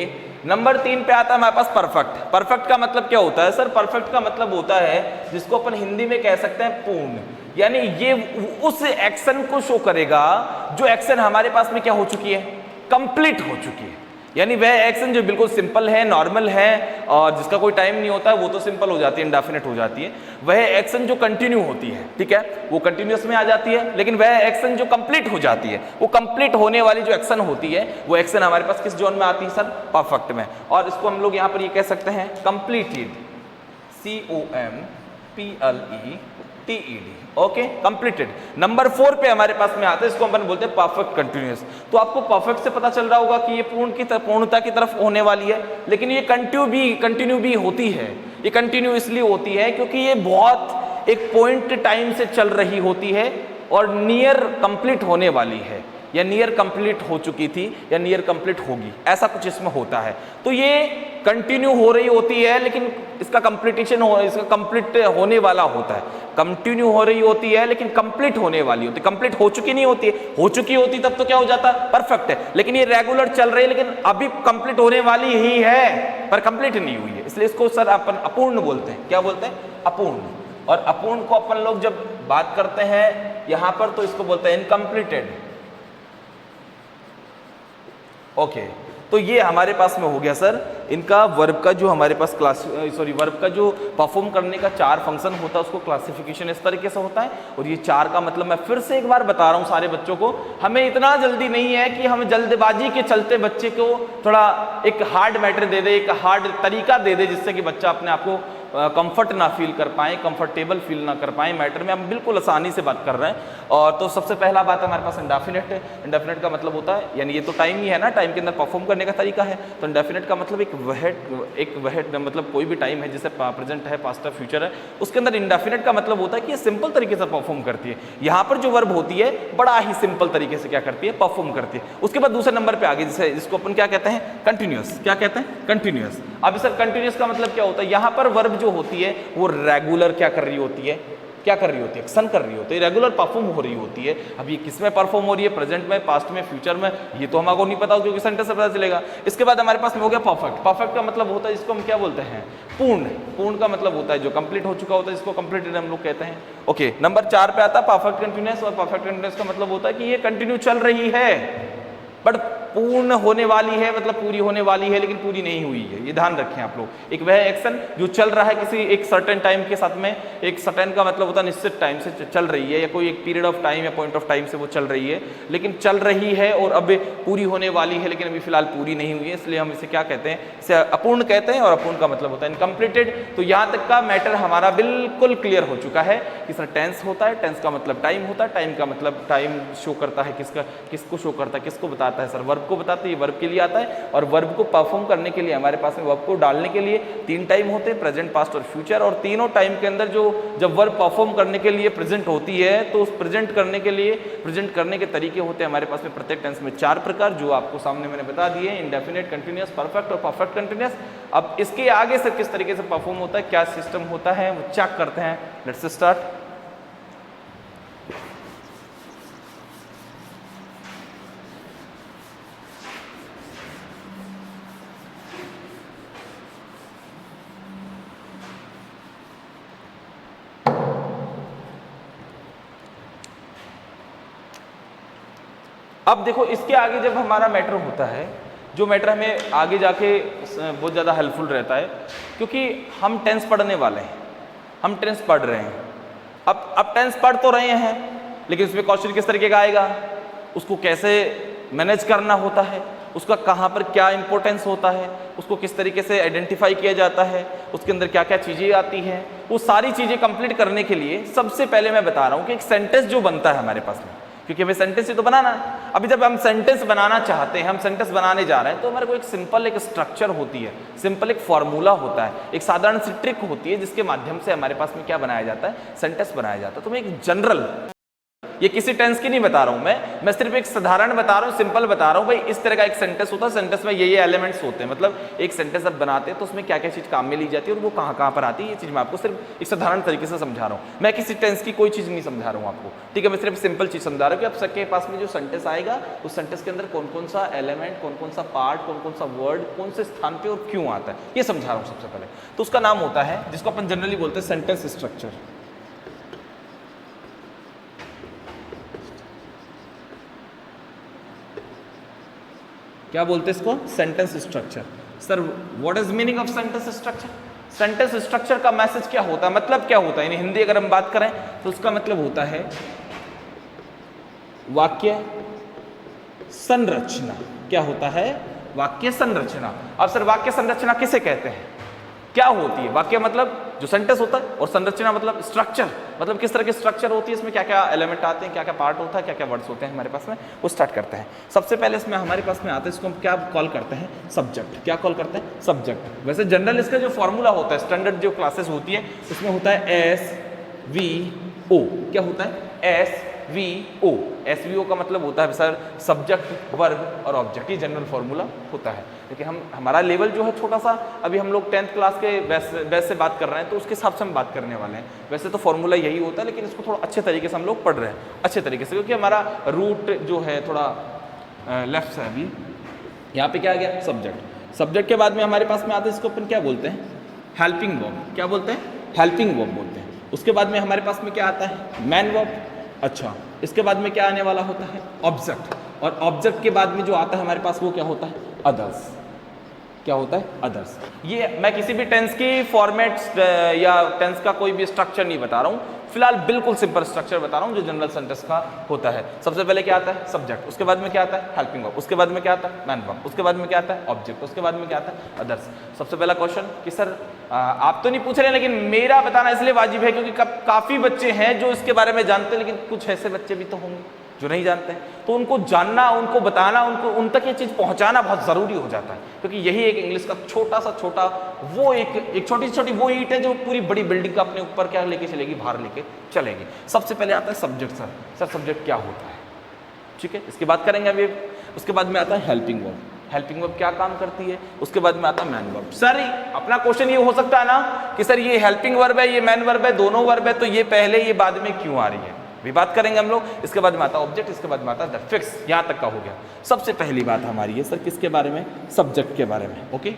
नंबर 3 पे आता है हमारे पास परफेक्ट। परफेक्ट का मतलब क्या होता है सर? परफेक्ट का मतलब होता है जिसको अपन हिंदी में कह सकते हैं पूर्ण, यानी ये उस एक्शन को शो करेगा जो एक्शन हमारे पास में क्या हो चुकी है, कंप्लीट हो चुकी है। यानी वह एक्शन जो बिल्कुल सिंपल है, नॉर्मल है और जिसका कोई टाइम नहीं होता है, वो तो सिंपल हो जाती है, इंडेफिनिट हो जाती है। वह एक्शन जो कंटिन्यू होती है, ठीक है, वो कंटिन्यूअस में आ जाती है। लेकिन वह एक्शन जो कंप्लीट हो जाती है, वो कंप्लीट होने वाली जो एक्शन होती है, वो एक्शन हमारे पास किस जोन में आती है सर? परफेक्ट में। और इसको हम लोग यहाँ पर ये कह सकते हैं completed, COMPLETED। Okay, completed. Number 4 पे हमारे पास में आता है, इसको अपन बोलते हैं परफेक्ट कंटिन्यूअस। तो आपको परफेक्ट से पता चल रहा होगा कि ये पूर्णता की तरफ होने वाली है, लेकिन ये कंटिन्यू भी होती है। ये कंटिन्यू इसलिए होती है क्योंकि ये बहुत एक पॉइंट टाइम से चल रही होती है और नियर कंप्लीट होने वाली है, या नियर कंप्लीट हो चुकी थी, या नियर कंप्लीट होगी, ऐसा कुछ इसमें होता है। तो ये कंटिन्यू हो रही होती है, लेकिन इसका कंप्लीट होने वाला होता है। कंटिन्यू हो रही होती है लेकिन कंप्लीट होने वाली होती है, कंप्लीट हो चुकी नहीं होती है। हो चुकी होती तब तो क्या हो जाता? परफेक्ट है। लेकिन ये रेगुलर चल रही है, लेकिन अभी कंप्लीट होने वाली ही है पर कंप्लीट नहीं हुई है, इसलिए इसको सर अपन अपूर्ण बोलते हैं। क्या बोलते हैं? अपूर्ण। और अपूर्ण को अपन लोग जब बात करते हैं यहां पर, तो इसको बोलते हैं इनकम्प्लीटेड। ओके, तो ये हमारे पास में हो गया सर इनका वर्ब का जो हमारे पास वर्ब का जो परफॉर्म करने का 4 फंक्शन होता है, उसको क्लासिफिकेशन इस तरीके से होता है। और ये 4 का मतलब मैं फिर से एक बार बता रहा हूँ सारे बच्चों को, हमें इतना जल्दी नहीं है कि हम जल्दबाजी के चलते बच्चे को थोड़ा एक हार्ड मैटर दे दे, एक हार्ड तरीका दे दे, जिससे कि बच्चा अपने आप को कंफर्ट ना फील कर पाए, कंफर्टेबल फील ना कर पाए मैटर में। हम बिल्कुल आसानी से बात कर रहे हैं। और तो सबसे पहला बात हमारे पास इंडेफिनिट है। इंडेफिनिट का मतलब होता है, यानी ये तो टाइम ही है ना, टाइम के अंदर परफॉर्म करने का तरीका है। तो इंडेफिनिट का मतलब एक वह मतलब कोई भी टाइम है, जैसे प्रेजेंट है, पास्ट है, फ्यूचर है, उसके अंदर इंडेफिनिट का मतलब होता है कि ये सिंपल तरीके से परफॉर्म करती है। यहाँ पर जो वर्ब होती है बड़ा ही सिंपल तरीके से क्या करती है? परफॉर्म करती है। उसके बाद दूसरे नंबर पे आगे जिसको अपन क्या कहते हैं? कंटिन्यूअस। क्या कहते हैं? कंटिन्यूअस। अब सर कंटिन्यूअस का मतलब क्या होता है? यहाँ पर वर्ब जो होती है वो रेगुलर क्या कर रही होती है? क्या कर रही होती है? एक्शन कर रही होती है, रेगुलर परफॉर्म हो रही होती है। अब ये किस में परफॉर्म हो रही है? प्रेजेंट में, पास्ट में, फ्यूचर में, ये तो हमको नहीं पता क्योंकि सेंटेंस से पता चलेगा। इसके बाद हमारे पास में हो गया परफेक्ट। परफेक्ट का मतलब होता है, इसको हम क्या बोलते हैं? पूर्ण। पूर्ण का मतलब होता है जो कंप्लीट हो चुका होता है, इसको कंप्लीटेड हम लोग कहते हैं। ओके, नंबर 4 पे आता है परफेक्ट कंटिन्यूअस। और परफेक्ट कंटिन्यूअस का मतलब होता है कि ये कंटिन्यू चल रही है बट पूर्ण होने वाली है, मतलब पूरी होने वाली है लेकिन पूरी नहीं हुई है। ये ध्यान रखें आप लोग। एक वह एक्शन जो चल रहा है किसी एक सर्टेन टाइम के साथ में, एक सर्टेन का मतलब होता है निश्चित टाइम से चल रही है, या कोई एक पीरियड ऑफ टाइम या पॉइंट ऑफ टाइम से वो चल रही है, लेकिन चल रही है और अब पूरी होने वाली है लेकिन अभी फिलहाल पूरी नहीं हुई है, इसलिए हम इसे क्या कहते हैं? इसे अपूर्ण कहते हैं। और अपूर्ण का मतलब होता है इनकम्प्लीटेड। तो यहाँ तक का मैटर हमारा बिल्कुल क्लियर हो चुका है कि सर टेंस होता है, टेंस का मतलब टाइम होता है, टाइम का मतलब टाइम शो करता है किसको शो करता है, किसको बताता है? सर वर्ब को बताते हैं, वर्ब के लिए आता है। और वर्ब को परफॉर्म करने के लिए हमारे पास में वर्ब को डालने के लिए 3 टाइम होते हैं, प्रेजेंट, पास्ट और फ्यूचर। और तीनों टाइम के अंदर जब वर्ब परफॉर्म करने के लिए प्रेजेंट होती है, तो उस प्रेजेंट करने के तरीके होते हैं हमारे पास में प्रत्येक टेंस में 4 प्रकार, जो आपको सामने मैंने बता दिए, इंडेफिनिट, कंटिन्यूअस, परफेक्ट और परफेक्ट कंटिन्यूअस। अब इसके आगे से किस तरीके से परफॉर्म होता है, क्या सिस्टम होता है, वो चेक करते हैं। Let's start. अब देखो इसके आगे जब हमारा मैटर होता है, जो मैटर हमें आगे जाके बहुत ज़्यादा हेल्पफुल रहता है, क्योंकि हम टेंस पढ़ने वाले हैं, हम टेंस पढ़ रहे हैं। अब टेंस पढ़ तो रहे हैं, लेकिन उसमें क्वेश्चन किस तरीके का आएगा, उसको कैसे मैनेज करना होता है, उसका कहाँ पर क्या इंपॉर्टेंस होता है, उसको किस तरीके से आइडेंटिफाई किया जाता है, उसके अंदर क्या क्या चीज़ें आती हैं, वो सारी चीज़ें कंप्लीट करने के लिए सबसे पहले मैं बता रहा हूँ कि एक सेंटेंस जो बनता है हमारे पास में, क्योंकि हमें सेंटेंस ही तो बनाना है। अभी जब हम सेंटेंस बनाना चाहते हैं, हम सेंटेंस बनाने जा रहे हैं, तो हमारे को एक सिंपल एक स्ट्रक्चर होती है, सिंपल एक फॉर्मूला होता है, एक साधारण सी ट्रिक होती है, जिसके माध्यम से हमारे पास में क्या बनाया जाता है? सेंटेंस बनाया जाता है। तो मैं एक जनरल ये किसी टेंस की नहीं बता रहा हूं मैं सिर्फ एक साधारण बता रहा हूं, सिंपल बता रहा हूं भाई इस तरह का एक सेंटेंस होता है, सेंटेंस में ये एलिमेंट्स होते हैं, मतलब एक सेंटेंस आप बनाते हैं तो उसमें क्या क्या चीज काम में ली जाती है और वो कहां पर आती है, ये चीज मैं आपको सिर्फ एक साधारण तरीके से समझा रहा हूं। मैं किसी टेंस की कोई चीज नहीं समझा रहा हूं आपको, ठीक है, मैं सिर्फ सिंपल चीज समझा रहा हूं कि आप सबके पास में जो सेंटेंस आएगा उस सेंटेंस के अंदर कौन कौन सा एलिमेंट, कौन कौन सा पार्ट, कौन कौन सा वर्ड कौन से स्थान पे और क्यों आता है, ये समझा रहा हूं सबसे पहले। तो उसका नाम होता है, जिसको अपन जनरली बोलते हैं सेंटेंस स्ट्रक्चर। क्या बोलते हैं इसको? Sentence structure. Sir what is meaning of sentence structure? Sentence structure का मैसेज क्या होता है, मतलब क्या होता है, यानी हिंदी अगर हम बात करें तो उसका मतलब होता है वाक्य संरचना। क्या होता है? वाक्य संरचना। अब सर वाक्य संरचना किसे कहते हैं, क्या होती है? वाक्य मतलब जो सेंटेंस होता है और संरचना मतलब स्ट्रक्चर, मतलब किस तरह की स्ट्रक्चर होती है, इसमें क्या क्या एलिमेंट आते हैं, क्या क्या पार्ट होता है, क्या क्या वर्ड्स होते हैं हमारे पास में, वो स्टार्ट करते हैं। सबसे पहले इसमें हमारे पास में आते हैं, इसको हम क्या कॉल करते हैं? सब्जेक्ट। क्या कॉल करते हैं? सब्जेक्ट। वैसे जनरल इसका जो फॉर्मूला होता है, स्टैंडर्ड जो क्लासेस होती है उसमें होता है SVO। क्या होता है? SVO। SVO का मतलब होता है सर सब्जेक्ट, वर्ब और ऑब्जेक्ट, ये जनरल फॉर्मूला होता है। लेकिन हमारा लेवल जो है छोटा सा, अभी हम लोग 10th क्लास के बेस से बात कर रहे हैं तो उसके हिसाब से हम बात करने वाले हैं। वैसे तो फॉर्मूला यही होता है, लेकिन इसको थोड़ा अच्छे तरीके से हम लोग पढ़ रहे हैं, अच्छे तरीके से, क्योंकि हमारा रूट जो है थोड़ा लेफ्ट से अभी यहाँ पे क्या आ गया? सब्जेक्ट। सब्जेक्ट के बाद में हमारे पास में आते हैं, इसको अपन क्या बोलते हैं? Helping verb. क्या बोलते हैं? हेल्पिंग वर्ब बोलते हैं। उसके बाद में हमारे पास में क्या आता है? Man verb. अच्छा, इसके बाद में क्या आने वाला होता है? ऑब्जेक्ट। और ऑब्जेक्ट के बाद में जो आता है हमारे पास वो क्या होता है? अदर्स। क्या होता है? अदर्स। ये मैं किसी भी टेंस की फॉर्मेट या टेंस का कोई भी स्ट्रक्चर नहीं बता रहा हूँ, फिलहाल बिल्कुल सिंपल स्ट्रक्चर बता रहा हूँ जो जनरल सेंटेंस का होता है। सबसे पहले क्या आता है? सब्जेक्ट। उसके बाद में क्या आता है? Helping verb. उसके बाद में क्या आता है? Man verb. उसके बाद में क्या आता है? ऑब्जेक्ट। उसके बाद में क्या आता है? अदर्स। सबसे पहला क्वेश्चन कि सर आप तो नहीं पूछ रहे, लेकिन मेरा बताना इसलिए वाजिब है क्योंकि काफी बच्चे हैं जो इसके बारे में जानते हैं, लेकिन कुछ ऐसे बच्चे भी तो होंगे जो नहीं जानते हैं, तो उनको जानना, उनको बताना, उनको उन तक ये चीज़ पहुंचाना बहुत ज़रूरी हो जाता है, क्योंकि यही एक इंग्लिश का छोटा वो एक छोटी छोटी वो ईंट है जो पूरी बड़ी बिल्डिंग का अपने ऊपर क्या लेके चलेगी, बाहर लेके चलेगी। सबसे पहले आता है सब्जेक्ट। सर सब्जेक्ट क्या होता है? ठीक है, इसकी बात करेंगे अभी। उसके बाद में आता है हेल्पिंग वर्ब। हेल्पिंग वर्ब क्या काम करती है? उसके बाद में आता है मैन वर्ब। सर अपना क्वेश्चन ये हो सकता है ना कि सर ये हेल्पिंग वर्ब है, ये मैन वर्ब है, दोनों वर्ब है, तो ये पहले ये बाद में क्यों आ रही है? भी बात करेंगे हम लोग। इसके बाद में आता है ऑब्जेक्ट, इसके बाद में आता है फिक्स। यहां तक का हो गया। सबसे पहली बात हमारी है सर किसके बारे में? सब्जेक्ट के बारे में। ओके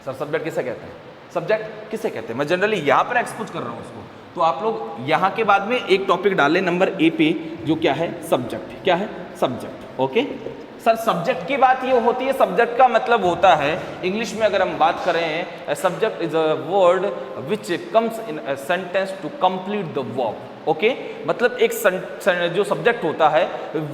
सर, सब्जेक्ट किसे कहते हैं? सब्जेक्ट किसे कहते हैं? मैं जनरली यहां पर एक्सपोज कर रहा हूं उसको, तो आप लोग यहां के बाद में एक टॉपिक डालें नंबर ए पे, जो क्या है? सब्जेक्ट। क्या है? सब्जेक्ट। ओके सर, सब्जेक्ट की बात ये होती है, सब्जेक्ट का मतलब होता है इंग्लिश में अगर हम बात करें, subject is a word which comes in a sentence to complete the verb. Okay मतलब एक जो सब्जेक्ट होता है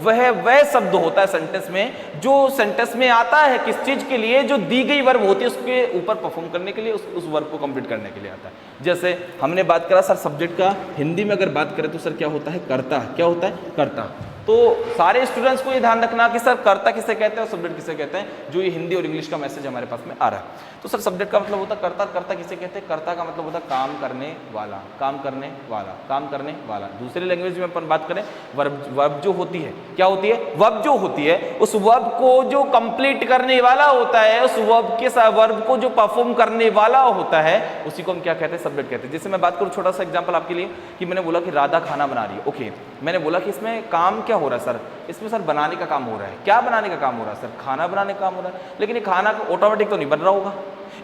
वह शब्द होता है सेंटेंस में, जो सेंटेंस में आता है किस चीज के लिए? जो दी गई वर्ब होती है उसके ऊपर परफॉर्म करने के लिए, उस वर्ब को कंप्लीट करने के लिए आता है। जैसे हमने बात करा सर सब्जेक्ट का हिंदी में अगर बात करें तो सर क्या होता है? कर्ता। क्या होता है? कर्ता। तो सारे स्टूडेंट्स को ये ध्यान रखना कि सर कर्ता किसे कहते हैं और सब्जेक्ट किसे कहते हैं, जो ये हिंदी और इंग्लिश का मैसेज हमारे पास में आ रहा है। तो सर सब्जेक्ट का मतलब होता है कर्ता। कर्ता किसे कहते हैं? कर्ता का मतलब होता है काम करने वाला, काम करने वाला, काम करने वाला। दूसरी लैंग्वेज में अपन बात करें, वर्ब जो होती है, क्या होती है? वर्ब जो होती है, उस वर्ब को जो कंप्लीट करने वाला होता है, उस वर्ब को जो परफॉर्म करने वाला होता है, उसी को हम क्या कहते हैं? सब्जेक्ट कहते हैं। जैसे मैं बात करूं छोटा सा एग्जांपल आपके लिए, कि मैंने बोला कि राधा खाना बना रही है। ओके, मैंने बोला कि इसमें काम क्या हो रहा है? सर इसमें सर बनाने का काम हो रहा है। क्या बनाने का काम हो रहा है? सर खाना बनाने का काम हो रहा है। लेकिन ये खाना ऑटोमेटिक तो नहीं बन रहा होगा,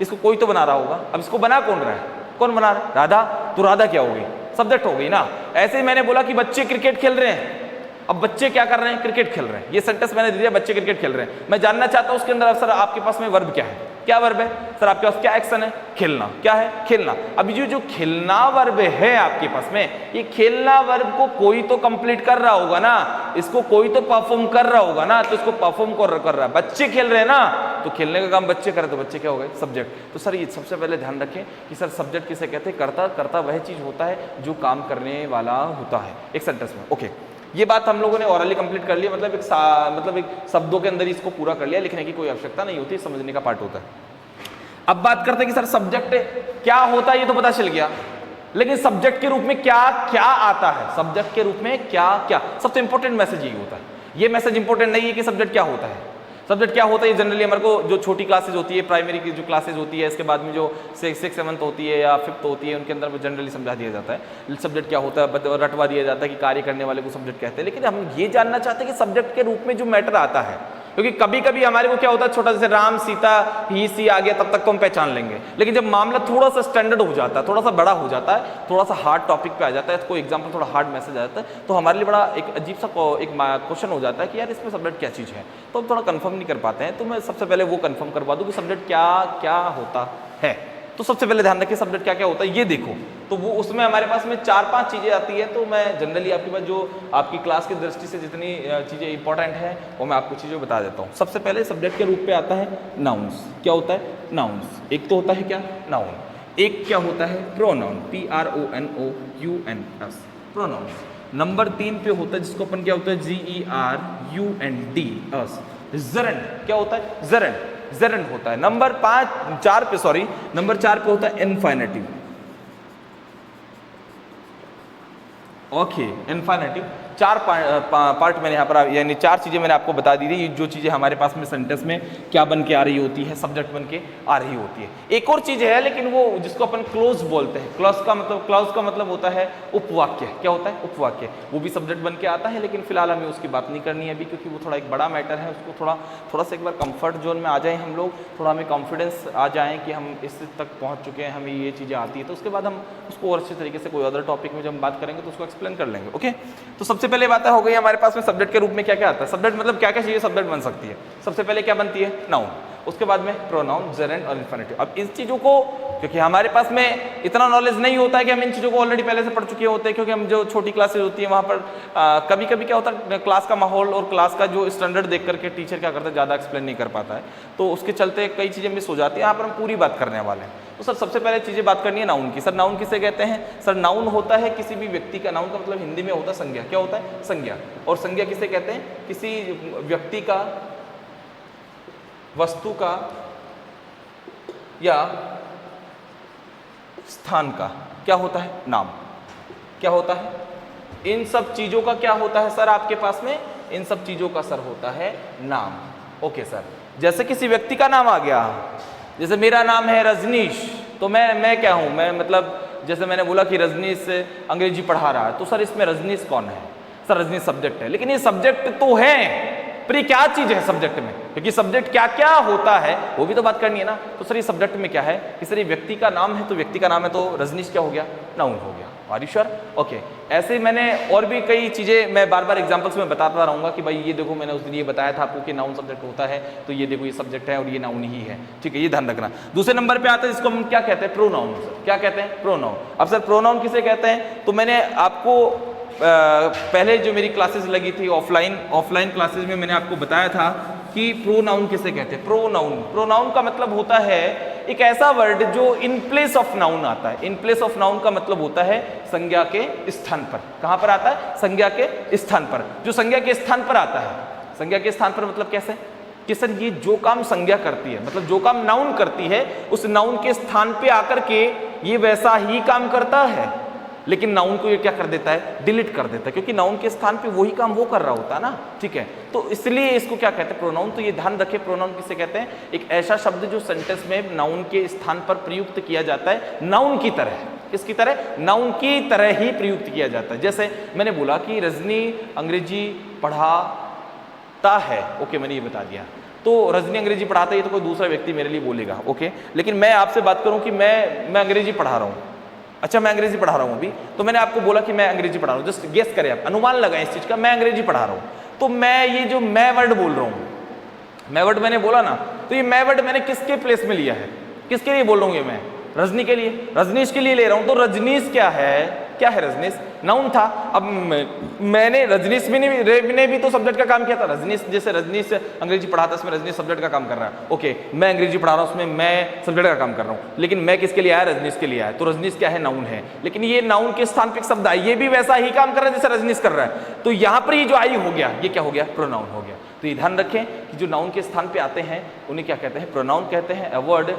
इसको कोई तो बना रहा होगा। अब इसको बना कौन रहा है? कौन बना रहा है? राधा। तो राधा क्या हो गई? सब्जेक्ट हो गई ना। ऐसे ही मैंने बोला कि बच्चे क्रिकेट खेल रहे हैं। अब बच्चे क्या कर रहे हैं? क्रिकेट खेल रहे हैं। ये सेंटेंस मैंने दे दिया, बच्चे क्रिकेट खेल रहे हैं। मैं जानना चाहता हूं उसके अंदर सर आपके पास में वर्ब क्या है? क्या वर्ब है? सर आपके पास क्या एक्शन है? खेलना। क्या है? खेलना। अब ये जो खेलना वर्ब है आपके पास में, ये खेलना वर्ब को कोई तो कंप्लीट कर रहा होगा ना, इसको कोई तो परफॉर्म कर रहा होगा ना, तो इसको परफॉर्म कर रहा है। बच्चे खेल रहे हैं ना, तो खेलने का काम बच्चे करें, तो बच्चे क्या हो गए? सब्जेक्ट। तो सर ये सबसे पहले ध्यान रखें कि सर सब्जेक्ट किसे कहते हैं? कर्ता। कर्ता वह चीज होता है जो काम करने वाला होता है एक सेंटेंस में। ओके, ये बात हम लोगों ने ऑरली कंप्लीट कर लिया, मतलब एक शब्दों के अंदर ही इसको पूरा कर लिया, लिखने की कोई आवश्यकता नहीं होती, समझने का पार्ट होता है। अब बात करते हैं कि सर सब्जेक्ट क्या होता है, ये तो पता चल गया। लेकिन सब्जेक्ट के रूप में क्या क्या आता है, सब्जेक्ट के रूप में क्या क्या, सबसे इंपॉर्टेंट मैसेज यही होता है। ये मैसेज इंपॉर्टेंट नहीं है कि सब्जेक्ट क्या होता है। सब्जेक्ट क्या होता है जनरली हमारे को जो छोटी क्लासेज होती है, प्राइमरी की जो क्लासेज होती है, इसके बाद में जो 6th 7th होती है या 5th होती है, उनके अंदर जनरली समझा दिया जाता है सब्जेक्ट क्या होता है, रटवा दिया जाता है कि कार्य करने वाले को सब्जेक्ट कहते हैं। लेकिन हम ये जानना चाहते हैं कि सब्जेक्ट के रूप में जो मैटर आता है, क्योंकि कभी कभी हमारे को क्या होता है, छोटा जैसे राम सीता ही सी आ गया तब तक तो हम पहचान लेंगे, लेकिन जब मामला थोड़ा सा स्टैंडर्ड हो जाता है, थोड़ा सा बड़ा हो जाता है, थोड़ा सा हार्ड टॉपिक पे आ जाता है, तो कोई एग्जांपल थोड़ा हार्ड मैसेज आ जाता है, तो हमारे लिए बड़ा एक अजीब सा एक क्वेश्चन हो जाता है कि यार इसमें सब्जेक्ट क्या चीज़ है, तो हम थोड़ा कंफर्म नहीं कर पाते हैं। तो मैं सबसे पहले वो कंफर्म करवा दूँ कि सब्जेक्ट क्या क्या होता है। तो सबसे पहले ध्यान रखिए सब्जेक्ट क्या क्या होता है, ये देखो। तो वो उसमें हमारे पास में 4-5 चीज़ें आती है, तो मैं जनरली आपके पास जो आपकी क्लास की दृष्टि से जितनी चीज़ें इंपॉर्टेंट हैं वो मैं आपको चीज़ें बता देता हूँ। सबसे पहले सब्जेक्ट के रूप पे आता है नाउन्स। क्या होता है? नाउन्स। एक तो होता है क्या? नाउन। एक क्या होता है? प्रोनाउन। PRONOUNS, pronounce. नंबर 3 पे होता है जिसको अपन क्या होता है, GERUND, जेरेंड। क्या होता है? जेरेंड, जेरेंड होता है। नंबर 4 पे होता है इनफाइनेटिव। ओके, इनफाइनेटिव। 4 पार्ट मैंने यहाँ पर यानी 4 चीज़ें मैंने आपको बता दी थी, जो चीज़ें हमारे पास में सेंटेंस में क्या बन के आ रही होती है, सब्जेक्ट बन के आ रही होती है। एक और चीज़ है, लेकिन वो जिसको अपन क्लोज बोलते हैं। क्लॉज का मतलब होता है उपवाक्य। क्या होता है? उपवाक्य। वो भी सब्जेक्ट बन के आता है, लेकिन फिलहाल हमें उसकी बात नहीं करनी है अभी, क्योंकि वो थोड़ा एक बड़ा मैटर है। उसको थोड़ा सा एक बार कंफर्ट जोन में आ जाए हम लोग, थोड़ा हमें कॉन्फिडेंस आ जाए कि हम इस तक पहुँच चुके हैं, हमें ये चीज़ें आती है, तो उसके बाद हम उसको और अच्छे तरीके से कोई अदर टॉपिक में जब हम बात करेंगे तो उसको एक्सप्लेन कर लेंगे। ओके, तो सबसे पहले बात हो गई हमारे पास में सब्जेक्ट के रूप में क्या क्या आता है। सब्जेक्ट मतलब क्या क्या चीजें सब्जेक्ट बन सकती है। सबसे पहले क्या बनती है? नाउन। उसके बाद में प्रोनाउन, जेरेंड और इन्फिनेटिव। अब इन चीजों को, क्योंकि हमारे पास में इतना नॉलेज नहीं होता है कि हम इन चीजों को ऑलरेडी पहले से पढ़ चुके होते हैं, क्योंकि हम जो छोटी क्लासेज होती है वहाँ पर कभी कभी क्या होता है, क्लास का माहौल और क्लास का जो स्टैंडर्ड देख करके टीचर क्या करता है, ज़्यादा एक्सप्लेन नहीं कर पाता है, तो उसके चलते कई चीज़ें मिस हो जाती है। यहाँ पर हम पूरी बात करने वाले हैं। तो सर सबसे पहले चीज़ें बात करनी है नाउन की। सर नाउन किसे कहते हैं? सर नाउन होता है किसी भी व्यक्ति का, नाउन का मतलब हिंदी में होता है संज्ञा। क्या होता है? संज्ञा। और संज्ञा किसे कहते हैं? किसी व्यक्ति का, वस्तु का या स्थान का क्या होता है? नाम। क्या होता है? इन सब चीज़ों का क्या होता है सर आपके पास में? इन सब चीज़ों का सर होता है नाम। ओके सर, जैसे किसी व्यक्ति का नाम आ गया, जैसे मेरा नाम है रजनीश, तो मैं क्या हूँ? मैं मतलब जैसे मैंने बोला कि रजनीश अंग्रेजी पढ़ा रहा है, तो सर इसमें रजनीश कौन है? सर रजनीश सब्जेक्ट है, लेकिन ये सब्जेक्ट तो है, पर ये क्या चीज़ है सब्जेक्ट में? क्योंकि सब्जेक्ट क्या क्या होता है वो भी तो बात करनी है ना। तो सर ये सब्जेक्ट में क्या है कि सर ये व्यक्ति का नाम है, तो व्यक्ति का नाम है, तो रजनीश क्या हो गया? नाउन हो गया। Are you sure? ओके। ऐसे ही मैंने और भी कई चीज़ें मैं बार बार एग्जांपल्स में बताता रहूँगा कि भाई ये देखो मैंने उस दिन ये बताया था आपको कि नाउन सब्जेक्ट होता है, तो ये देखो ये सब्जेक्ट है और ये नाउन ही है। ठीक है, ये ध्यान रखना। दूसरे नंबर पे आता है जिसको हम क्या कहते हैं? प्रोनाउन। क्या कहते हैं? प्रोनाउन। अब सर प्रोनाउन किसे कहते हैं? तो मैंने आपको पहले जो मेरी क्लासेस लगी थी ऑफलाइन क्लासेस में मैंने आपको बताया था कि प्रोनाउन किसे कहते हैं। प्रोनाउन का मतलब होता है एक ऐसा वर्ड जो इन प्लेस ऑफ नाउन आता है। इन प्लेस ऑफ नाउन का मतलब होता है संज्ञा के स्थान पर। कहां पर आता है? संज्ञा के स्थान पर। जो संज्ञा के स्थान पर आता है, संज्ञा के स्थान पर मतलब कैसे कि सर ये जो काम संज्ञा करती है, मतलब जो काम नाउन करती है, उस नाउन के स्थान पे आकर के ये वैसा ही काम करता है, लेकिन नाउन को ये क्या कर देता है? डिलीट कर देता है, क्योंकि नाउन के स्थान पे वही काम वो कर रहा होता है ना। ठीक है, तो इसलिए इसको क्या कहते हैं? प्रोनाउन। तो ये ध्यान रखिए, प्रोनाउन किसे कहते हैं? एक ऐसा शब्द जो सेंटेंस में नाउन के स्थान पर प्रयुक्त किया जाता है, नाउन की तरह। किसकी तरह? नाउन की तरह ही प्रयुक्त किया जाता है। जैसे मैंने बोला कि रजनी अंग्रेजी पढ़ाता है, ओके मैंने ये बता दिया, तो रजनी अंग्रेजी पढ़ाता है, तो कोई दूसरा व्यक्ति मेरे लिए बोलेगा, ओके। लेकिन मैं आपसे बात करूं कि मैं अंग्रेजी पढ़ा रहा हूं, अच्छा मैं अंग्रेजी पढ़ा रहा हूँ अभी, तो मैंने आपको बोला कि मैं अंग्रेजी पढ़ा रहा हूँ, जस्ट गेस करें आप, अनुमान लगाएं इस चीज़ का, मैं अंग्रेजी पढ़ा रहा हूँ। तो मैं ये जो मैं वर्ड बोल रहा हूँ, मैं वर्ड मैंने बोला ना, तो ये मैं वर्ड मैंने किसके प्लेस में लिया है? किसके लिए बोल रहा हूँ ये मैं? रजनी के लिए, रजनीश के लिए ले रहा हूँ। तो रजनीश क्या है? क्या है रजनीश? नाउन था। अब मैंने रजनीश ने भी तो सब्जेक्ट का काम किया था। रजनीश, जैसे रजनीश अंग्रेजी पढ़ाता है, इसमें रजनीश सब्जेक्ट का काम कर रहा है, ओके। मैं अंग्रेजी पढ़ा रहा हूँ, उसमें मैं सब्जेक्ट का काम कर रहा हूँ, लेकिन मैं किसके लिए आया? रजनीश के लिए आया। तो रजनीश क्या है? नाउन है, लेकिन ये नाउन के स्थान पे शब्द है, ये भी वैसा ही काम कर रहा है जैसे रजनीश कर रहा है। तो यहाँ पर ये जो आई हो गया, ये क्या हो गया? प्रोनाउन हो गया। तो ये ध्यान रखें कि जो नाउन के स्थान पे आते हैं उन्हें क्या कहते हैं, प्रोनाउन कहते हैं। अ word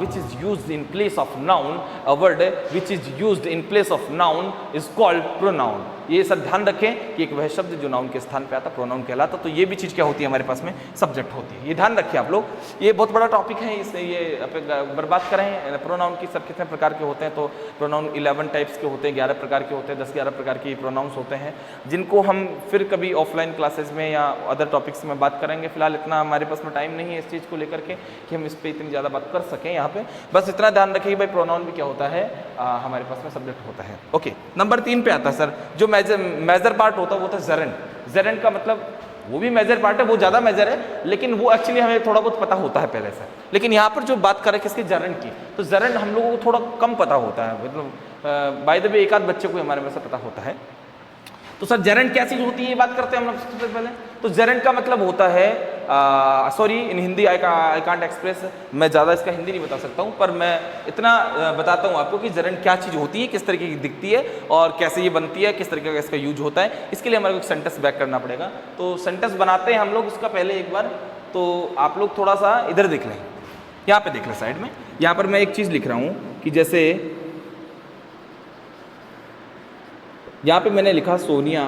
which is used in place of noun, a word which is used in place of noun is called pronoun. ये सब ध्यान रखें कि एक वह शब्द जो नाउन के स्थान पे आता प्रोनाउन कहलाता। तो ये भी चीज़ क्या होती है हमारे पास में, सब्जेक्ट होती है। ये ध्यान रखिए आप लोग, ये बहुत बड़ा टॉपिक है, इससे ये बर्बाद करें। प्रोनाउन की सब कितने प्रकार के होते हैं, तो प्रोनाउन 11 टाइप्स के होते हैं, 11 प्रकार के होते हैं, 10-11 प्रकार के प्रोनाउंस होते हैं, जिनको हम फिर कभी ऑफलाइन क्लासेस में या अदर टॉपिक्स में बात करेंगे। फिलहाल इतना हमारे पास में टाइम नहीं है इस चीज़ को लेकर के कि हम इस पर इतनी ज़्यादा बात कर सकें यहाँ पे। बस इतना ध्यान रखिए भाई प्रोनाउन भी क्या होता है, हमारे पास में सब्जेक्ट होता है। ओके, नंबर 3 पे आता है सर, जो मेजर पार्ट होता है वो होता है जेरेंट। जेरेंट का मतलब वो भी मेजर पार्ट है, वो ज़्यादा मेजर है, लेकिन वो एक्चुअली हमें थोड़ा बहुत पता होता है पहले से। लेकिन यहाँ पर जो बात करें किसके, जेरेंट की, तो जेरेंट हम लोगों को थोड़ा कम पता होता है, मतलब बाय द वे एक आध बच्चे को हमारे में से पता होता है। तो सर जेरेंट क्या चीज़ होती है, ये बात करते हैं हम लोग सबसे पहले। तो जेरेंट का मतलब होता है, sorry in Hindi I can't express, मैं ज़्यादा इसका हिंदी नहीं बता सकता हूँ, पर मैं इतना बताता हूँ आपको कि जेरेंट क्या चीज़ होती है, किस तरीके की दिखती है और कैसे ये बनती है, किस तरीके का इसका यूज होता है। इसके लिए हमारे को एक सेंटेंस बैक करना पड़ेगा। तो सेंटेंस बनाते हैं हम लोग उसका पहले एक बार, तो आप लोग थोड़ा सा इधर देख लें, यहाँ पे देख लें साइड में। यहाँ पर मैं एक चीज़ लिख रहा हूँ कि जैसे यहाँ पे मैंने लिखा Sonia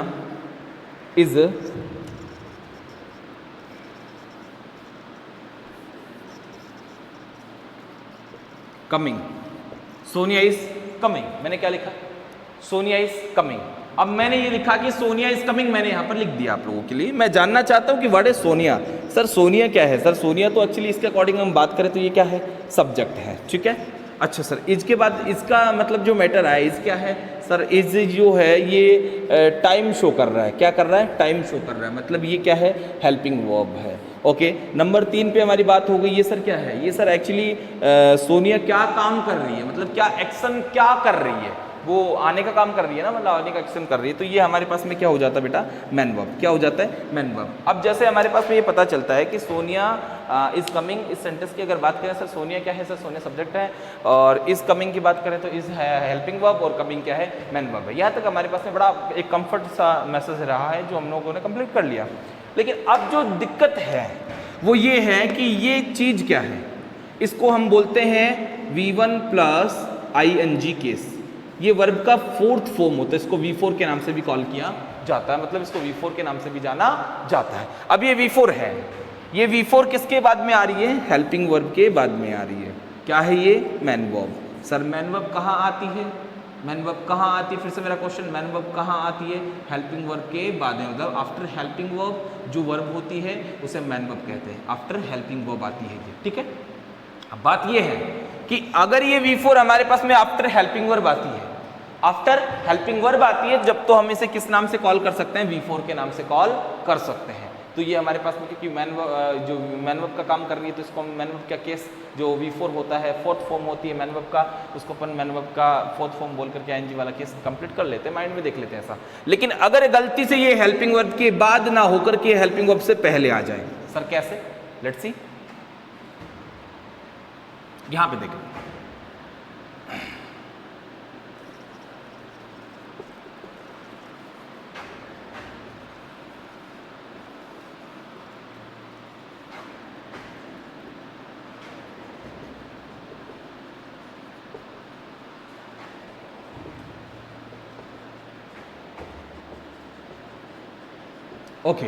is coming. Sonia is coming, मैंने क्या लिखा, सोनिया इज कमिंग। अब मैंने ये लिखा कि सोनिया इज कमिंग, मैंने यहाँ पर लिख दिया आप लोगों के लिए। मैं जानना चाहता हूँ कि what is Sonia. Sir Sonia क्या है, सर सोनिया तो एक्चुअली इसके अकॉर्डिंग हम बात करें तो ये क्या है, सब्जेक्ट है, ठीक है। अच्छा सर, इसके बाद इसका मतलब जो मैटर है, इस क्या है सर, इज जो है ये टाइम शो कर रहा है, क्या कर रहा है, टाइम शो कर रहा है, मतलब ये क्या है, हेल्पिंग वर्ब है। ओके, नंबर 3 पे हमारी बात हो गई। ये सर क्या है, ये सर एक्चुअली सोनिया क्या काम कर रही है, मतलब क्या एक्शन क्या कर रही है, वो आने का काम कर रही है ना, मतलब आने का एक्शन कर रही है। तो ये हमारे पास में क्या हो जाता है बेटा, मैन वर्ब। क्या हो जाता है, मैन वर्ब। अब जैसे हमारे पास में ये पता चलता है कि सोनिया इज कमिंग, इस सेंटेंस की अगर बात करें सर, सोनिया क्या है सर, सोनिया सब्जेक्ट है, और इज कमिंग की बात करें तो इज है हेल्पिंग वर्ब, और कमिंग क्या है, मैन वर्ब है। यहाँ तक हमारे पास में बड़ा एक कंफर्ट सा मैसेज रहा है जो हम लोगों ने कंप्लीट कर लिया। लेकिन अब जो दिक्कत है वो ये है कि ये चीज़ क्या है, इसको हम बोलते हैं V1 प्लस ING केस। ये वर्ब का 4th फॉर्म होता है, इसको V4 के नाम से भी कॉल किया जाता है, मतलब इसको V4 के नाम से भी जाना जाता है। अब ये V4 है, ये V4 किसके बाद में आ रही है, हेल्पिंग वर्ब के बाद में आ रही है। क्या है ये, man verb. Sir man verb कहाँ आती है, मैन वर्ब कहाँ आती है, फिर से मेरा क्वेश्चन, मैन वर्ब कहाँ आती है, हेल्पिंग वर्ब के बाद में, मतलब आफ्टर हेल्पिंग वर्ब जो वर्ब होती है उसे मैन वर्ब कहते हैं, आफ्टर हेल्पिंग वर्ब आती है ये, ठीक है। अब बात ये है कि अगर ये V4 हमारे पास में आफ्टर हेल्पिंग वर्ब आती है, आफ्टर हेल्पिंग वर्ब आती है, जब तो हम इसे किस नाम से कॉल कर सकते हैं, V4 के नाम से कॉल कर सकते हैं। तो ये हमारे पास में क्योंकि जो मैन वर्ब का काम कर रही है, तो इसको मैन वर्ब का केस जो V4 होता है, 4th फॉर्म होती है मैन वर्ब का, उसको अपन मैन वर्ब का 4th फॉर्म बोल करके ING वाला केस कंप्लीट कर लेते हैं, माइंड में देख लेते हैं ऐसा। लेकिन अगर गलती से ये हेल्पिंग वर्ब के बाद ना होकर के हेल्पिंग वर्ब से पहले आ जाए, सर कैसे, लेट्स सी। यहां पे देखें, ओके,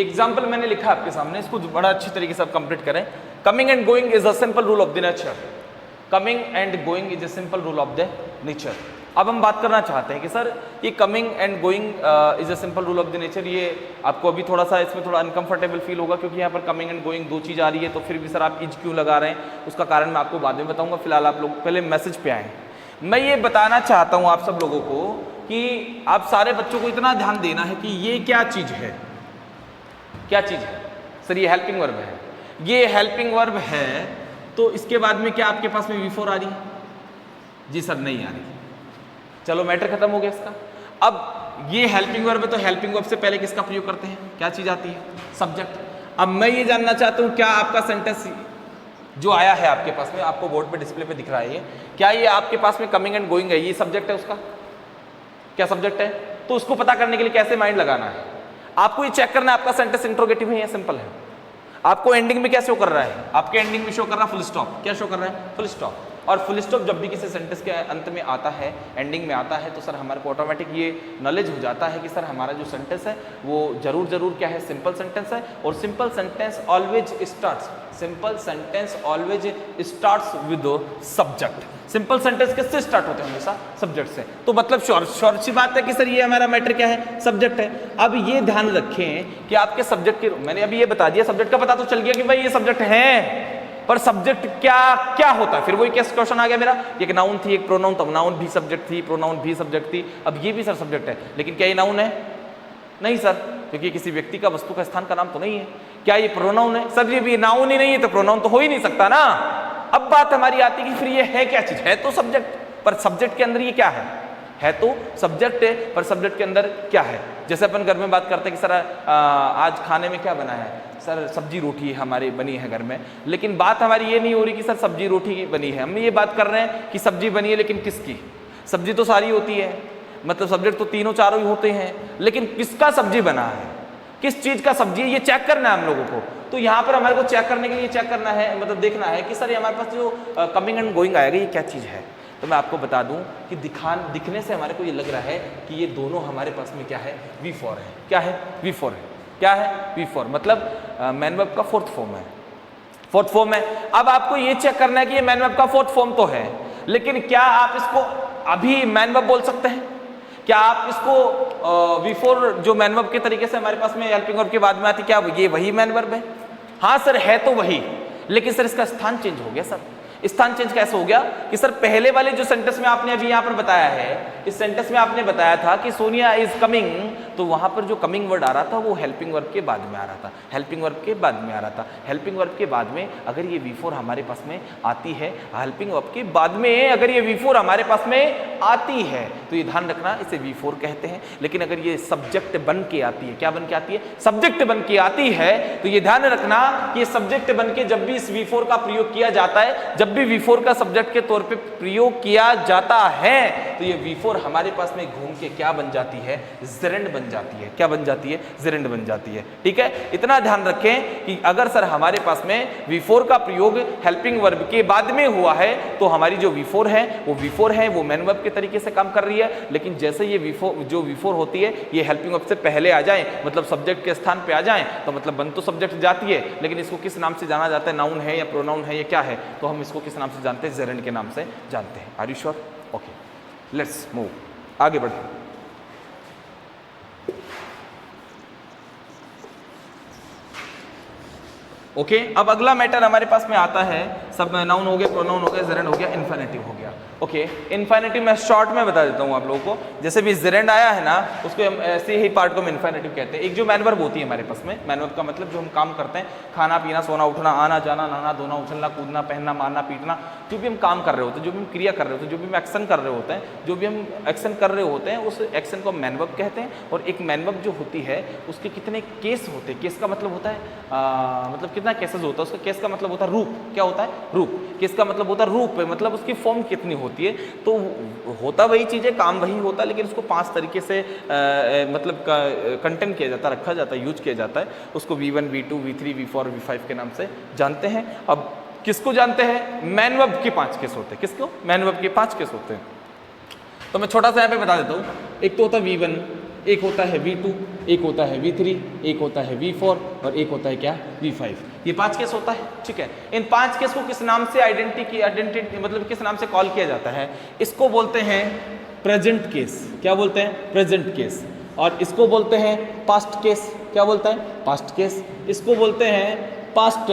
एग्जाम्पल मैंने लिखा आपके सामने, इसको बड़ा अच्छी तरीके से आप कंप्लीट करें। Coming and going is a simple rule of the nature. Coming and going is a simple rule of the nature. अब हम बात करना चाहते हैं कि सर ये coming and going is a simple rule of the nature, ये आपको अभी थोड़ा सा इसमें थोड़ा अनकंफर्टेबल फील होगा क्योंकि यहाँ पर कमिंग एंड गोइंग दो चीज़ आ रही है, तो फिर भी सर आप इज क्यों लगा रहे हैं, उसका कारण मैं आपको बाद में बताऊंगा। फिलहाल आप लोग पहले मैसेज पे आए। मैं ये बताना चाहता हूँ आप सब लोगों को कि आप सारे बच्चों को इतना ध्यान देना है कि ये क्या चीज़ है, क्या चीज़ है सर, ये हेल्पिंग वर्ब है। ये हेल्पिंग वर्ब है तो इसके बाद में क्या आपके पास में V4 आ रही है? जी सर नहीं आ रही। चलो मैटर खत्म हो गया इसका। अब ये हेल्पिंग वर्ब है तो हेल्पिंग वर्ब से पहले किसका प्रयोग करते हैं, क्या चीज़ आती है, सब्जेक्ट। अब मैं ये जानना चाहता हूँ क्या आपका सेंटेंस जो आया है आपके पास में, आपको बोर्ड पे डिस्प्ले पे दिख रहा है ये, क्या ये आपके पास में कमिंग एंड गोइंग है, ये सब्जेक्ट है उसका, क्या सब्जेक्ट है? तो उसको पता करने के लिए कैसे माइंड लगाना है। आपको ये चेक करना है आपका सेंटेंस इंट्रोगेटिव है या सिंपल है। आपको एंडिंग में क्या शो कर रहा है, आपके एंडिंग में शो कर रहा है फुल स्टॉप। क्या शो कर रहा है, फुल स्टॉप। और फुल स्टॉप जब भी किसी सेंटेंस के अंत में आता है, एंडिंग में आता है, तो सर हमारे को ऑटोमेटिक ये नॉलेज हो जाता है कि सर हमारा जो सेंटेंस है वो जरूर क्या है, सिंपल सेंटेंस है। और simple sentence always starts with subject. Simple sentence किससे स्टार्ट होते हैं, हमेशा सब्जेक्ट से। तो मतलब श्योर सी बात है कि सर ये हमारा मैटर क्या है, सब्जेक्ट है। अब ये ध्यान रखें कि आपके सब्जेक्ट के, मैंने अभी ये बता दिया, सब्जेक्ट का पता तो चल गया कि भाई ये सब्जेक्ट है, पर सब्जेक्ट क्या क्या होता है। फिर वही कैसे क्वेश्चन आ गया मेरा, एक नाउन थी, एक प्रोनाउन, तब नाउन भी सब्जेक्ट थी, प्रोनाउन भी सब्जेक्ट थी, अब ये भी सर सब्जेक्ट है, लेकिन क्या ये नाउन है, नहीं सर, क्योंकि किसी व्यक्ति का, वस्तु का, स्थान का नाम तो नहीं है। क्या ये प्रोनाउन है, सर ये भी नाउन ही नहीं है तो प्रोनाउन तो हो ही नहीं सकता ना। अब बात हमारी आती है कि फिर ये है क्या चीज, है तो सब्जेक्ट, पर सब्जेक्ट के अंदर ये क्या है तो सब्जेक्ट है, पर सब्जेक्ट के अंदर क्या है। जैसे अपन घर में बात करते हैं कि सर आज खाने में क्या बना है, सर सब्जी रोटी हमारी बनी है घर में, लेकिन बात हमारी ये नहीं हो रही कि सर सब्जी रोटी बनी है, हम ये बात कर रहे हैं कि सब्जी बनी है, लेकिन किसकी। सब्जी तो सारी होती है, मतलब सब्जेक्ट तो तीनों चारों ही होते हैं, लेकिन किसका सब्जी बना है, किस चीज का सब्जी है, ये चेक करना है हम लोगों को। तो यहाँ पर हमारे को चेक करने के लिए चेक करना है, मतलब देखना है कि सर ये हमारे पास जो कमिंग एंड गोइंग आएगा ये क्या चीज है। तो मैं आपको बता दूं कि दिखने से हमारे को ये लग रहा है कि ये दोनों हमारे पास में क्या है, V4 है। क्या है, V4 है। क्या है, V4, मतलब मैन वर्ब का फोर्थ फॉर्म है, फोर्थ फॉर्म है। अब आपको ये चेक करना है कि ये मैन वर्ब का फोर्थ फॉर्म तो है, लेकिन क्या आप इसको अभी मैन वर्ब बोल सकते हैं, क्या आप इसको V4 जो मैन वर्ब के तरीके से हमारे पास में हेल्पिंग वर्ब के बाद में आती, क्या ये वही मैन वर्ब है। हाँ सर है तो वही, लेकिन सर इसका स्थान चेंज हो गया। सर स्थान चेंज कैसे हो गया कि सर पहले वाले जो सेंटेंस में आपने अभी यहाँ पर बताया है, इस सेंटेंस में आपने बताया था कि सोनिया इज कमिंग, तो वहां पर जो कमिंग वर्ड आ रहा था वो हेल्पिंग वर्ब के बाद में आ रहा था, हेल्पिंग वर्ब के बाद में आ रहा था। हेल्पिंग वर्ब के बाद में अगर ये V4 हमारे पास में आती है, हेल्पिंग वर्ब के बाद में अगर ये V4 हमारे पास में आती है, तो ये ध्यान रखना इसे V4 कहते हैं। लेकिन अगर ये सब्जेक्ट बन के आती है, क्या बन के आती है, सब्जेक्ट बन के आती है, तो ये ध्यान रखना कि सब्जेक्ट बन के जब भी इस V4 का प्रयोग किया जाता है, जब भी V4 का सब्जेक्ट के तौर पे प्रयोग किया जाता है, तो ये V4 हमारे पास में घूम के क्या बन जाती है, जेरेंड बन जाती है। क्या बन जाती है, जेरेंड बन जाती है। ठीक है, इतना ध्यान रखें कि अगर सर हमारे पास में V4 का प्रयोग हेल्पिंग वर्ब के बाद में हुआ है, तो हमारी जो V4 है वो मैन वर्ब के तरीके से काम कर रही है। लेकिन जैसे ये V4 होती है, ये हेल्पिंग वर्ब से पहले आ जाए, मतलब सब्जेक्ट के स्थान पे आ जाए, तो मतलब बन तो सब्जेक्ट जाती है, लेकिन इसको किस नाम से जाना जाता है, नाउन है या प्रोनाउन है या क्या है, तो हम इसको किस नाम से जानते हैं, जेरेंड के नाम से जानते हैं। Are you sure? Okay, let's move, आगे बढ़ते। ओके, अब अगला मैटर हमारे पास में आता है, सब नाउन हो गया, प्रोनाउन हो गया, जेरेंड हो गया, इन्फिनेटिव हो गया। ओके, इन्फिनेटिव मैं शॉर्ट में बता देता हूँ आप लोगों को। जैसे भी जेरेंड आया है ना, उसको हम ऐसे ही पार्ट को हम इन्फिनेटिव कहते हैं। एक जो मैन वर्ब होती है हमारे पास में, मैन वर्ब का मतलब जो हम काम करते हैं, खाना पीना, सोना उठना, आना जाना, नहाना धोना, उछलना कूदना, पहनना मारना पीटना, जो भी हम काम कर रहे होते हैं, जो भी हम क्रिया कर रहे होते हैं, जो भी हम एक्शन कर रहे होते हैं, जो भी हम एक्शन कर रहे होते हैं, उस एक्शन को मैन वर्ब कहते हैं। और एक मैन वर्ब जो होती है उसके कितने केस होते हैं, केस का मतलब होता है मतलब कितना केसेस होता है, उसका केस का मतलब होता है रूप। क्या होता है, रूप। केस का मतलब होता है रूप, मतलब उसकी फॉर्म कितनी होती है। तो होता वही चीज़ है, काम वही होता है, लेकिन उसको 5 तरीके से मतलब कंटेंट किया जाता है, रखा जाता है, यूज किया जाता है। उसको V1, V2, V3, V4, V5 के नाम से जानते हैं। अब किसको जानते हैं, मैन वर्ब के 5 केस होते हैं। किसको, मैन वर्ब के 5 केस होते हैं। तो मैं छोटा सा यहाँ पे बता देता हूँ। एक तो होता है V1, एक होता है V2, एक होता है V3, एक होता है V4 और एक होता है क्या, V5। ये 5 केस होता है। ठीक है, इन 5 केस को किस नाम से आइडेंटिटी मतलब किस नाम से कॉल किया जाता है, इसको बोलते हैं प्रेजेंट केस। क्या बोलते हैं, प्रेजेंट केस। और इसको बोलते हैं पास्ट केस। क्या बोलते हैं, पास्ट केस। इसको बोलते हैं पास्ट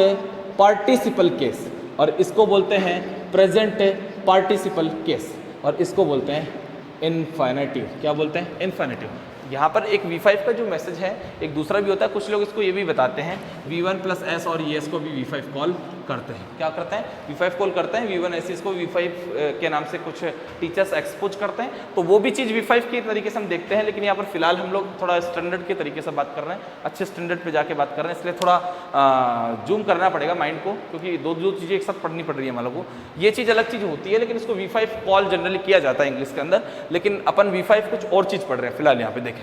पार्टिसिपल केस, और इसको बोलते हैं प्रेजेंट पार्टिसिपल केस, और इसको बोलते हैं इन्फिनेटिव। क्या बोलते हैं, इन्फिनेटिव। यहाँ पर एक V5 का जो मैसेज है, एक दूसरा भी होता है। कुछ लोग इसको ये भी बताते हैं V1 + S और ES को भी V5 कॉल करते हैं। क्या करते हैं, V5 कॉल करते हैं। V1 S को V5 के नाम से कुछ टीचर्स एक्सपोज करते हैं, तो वो भी चीज़ V5 के तरीके से हम देखते हैं। लेकिन यहाँ पर फिलहाल हम लोग थोड़ा स्टैंडर्ड के तरीके से बात कर रहे हैं, अच्छे स्टैंडर्ड पे जाके बात कर रहे हैं, इसलिए थोड़ा जूम करना पड़ेगा माइंड को, क्योंकि दो चीज़ें एक साथ पढ़नी पड़ रही है हमारे को। ये चीज़ अलग चीज़ होती है, लेकिन इसको V5 कॉल जनरली किया जाता है इंग्लिश के अंदर। लेकिन अपन V5 कुछ और चीज़ पढ़ रहे हैं फिलहाल। यहाँ पे देखें,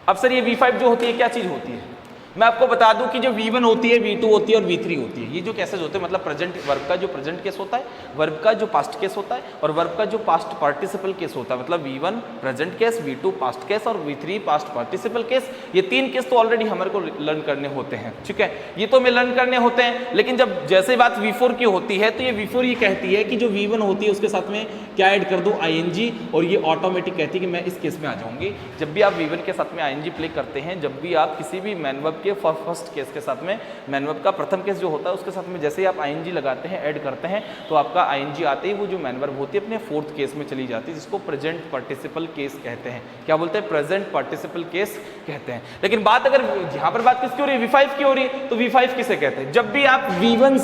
अब सर ये V5 जो होती है क्या चीज़ होती है? मैं आपको बता दूं कि जो V1 होती है, V2 होती है और V3 होती है, ये जो केसेस होते हैं, मतलब प्रेजेंट वर्ब का जो प्रेजेंट केस होता है, वर्ब का जो पास्ट केस होता है और वर्ब का जो पास्ट पार्टिसिपल केस होता है, मतलब V1 present case, V2 past case और V3 पास्ट पार्टिसिपल केस। ये 3 केस तो ऑलरेडी हमारे को लर्न करने होते हैं, ठीक है, ये तो हमें लर्न करने होते हैं। लेकिन जब जैसे बात V4 की होती है तो ये V4 ये कहती है कि जो V1 होती है उसके साथ में क्या ऐड कर दो, ING, और ये ऑटोमेटिक कहती है कि मैं इस केस में आ जाऊंगी। जब भी आप V1 के साथ में ING प्ले करते हैं, जब भी आप किसी भी मैन वर्ब के फर्स्ट केस के साथ में, मैन वर्ब का प्रथम केस जो होता है उसके साथ में जैसे ही आप ING लगाते हैं, ऐड करते हैं, तो आपका ING आते ही वो जो मैन वर्ब होती है अपने फोर्थ केस में चली जाती है, जिसको प्रेजेंट पार्टिसिपल केस कहते हैं। क्या बोलते हैं? प्रेजेंट पार्टिसिपल केस कहते हैं। लेकिन बात अगर यहाँ पर बात किसकी हो रही है? V5 की हो रही है। तो V5 किसे कहते हैं? जब भी आप V1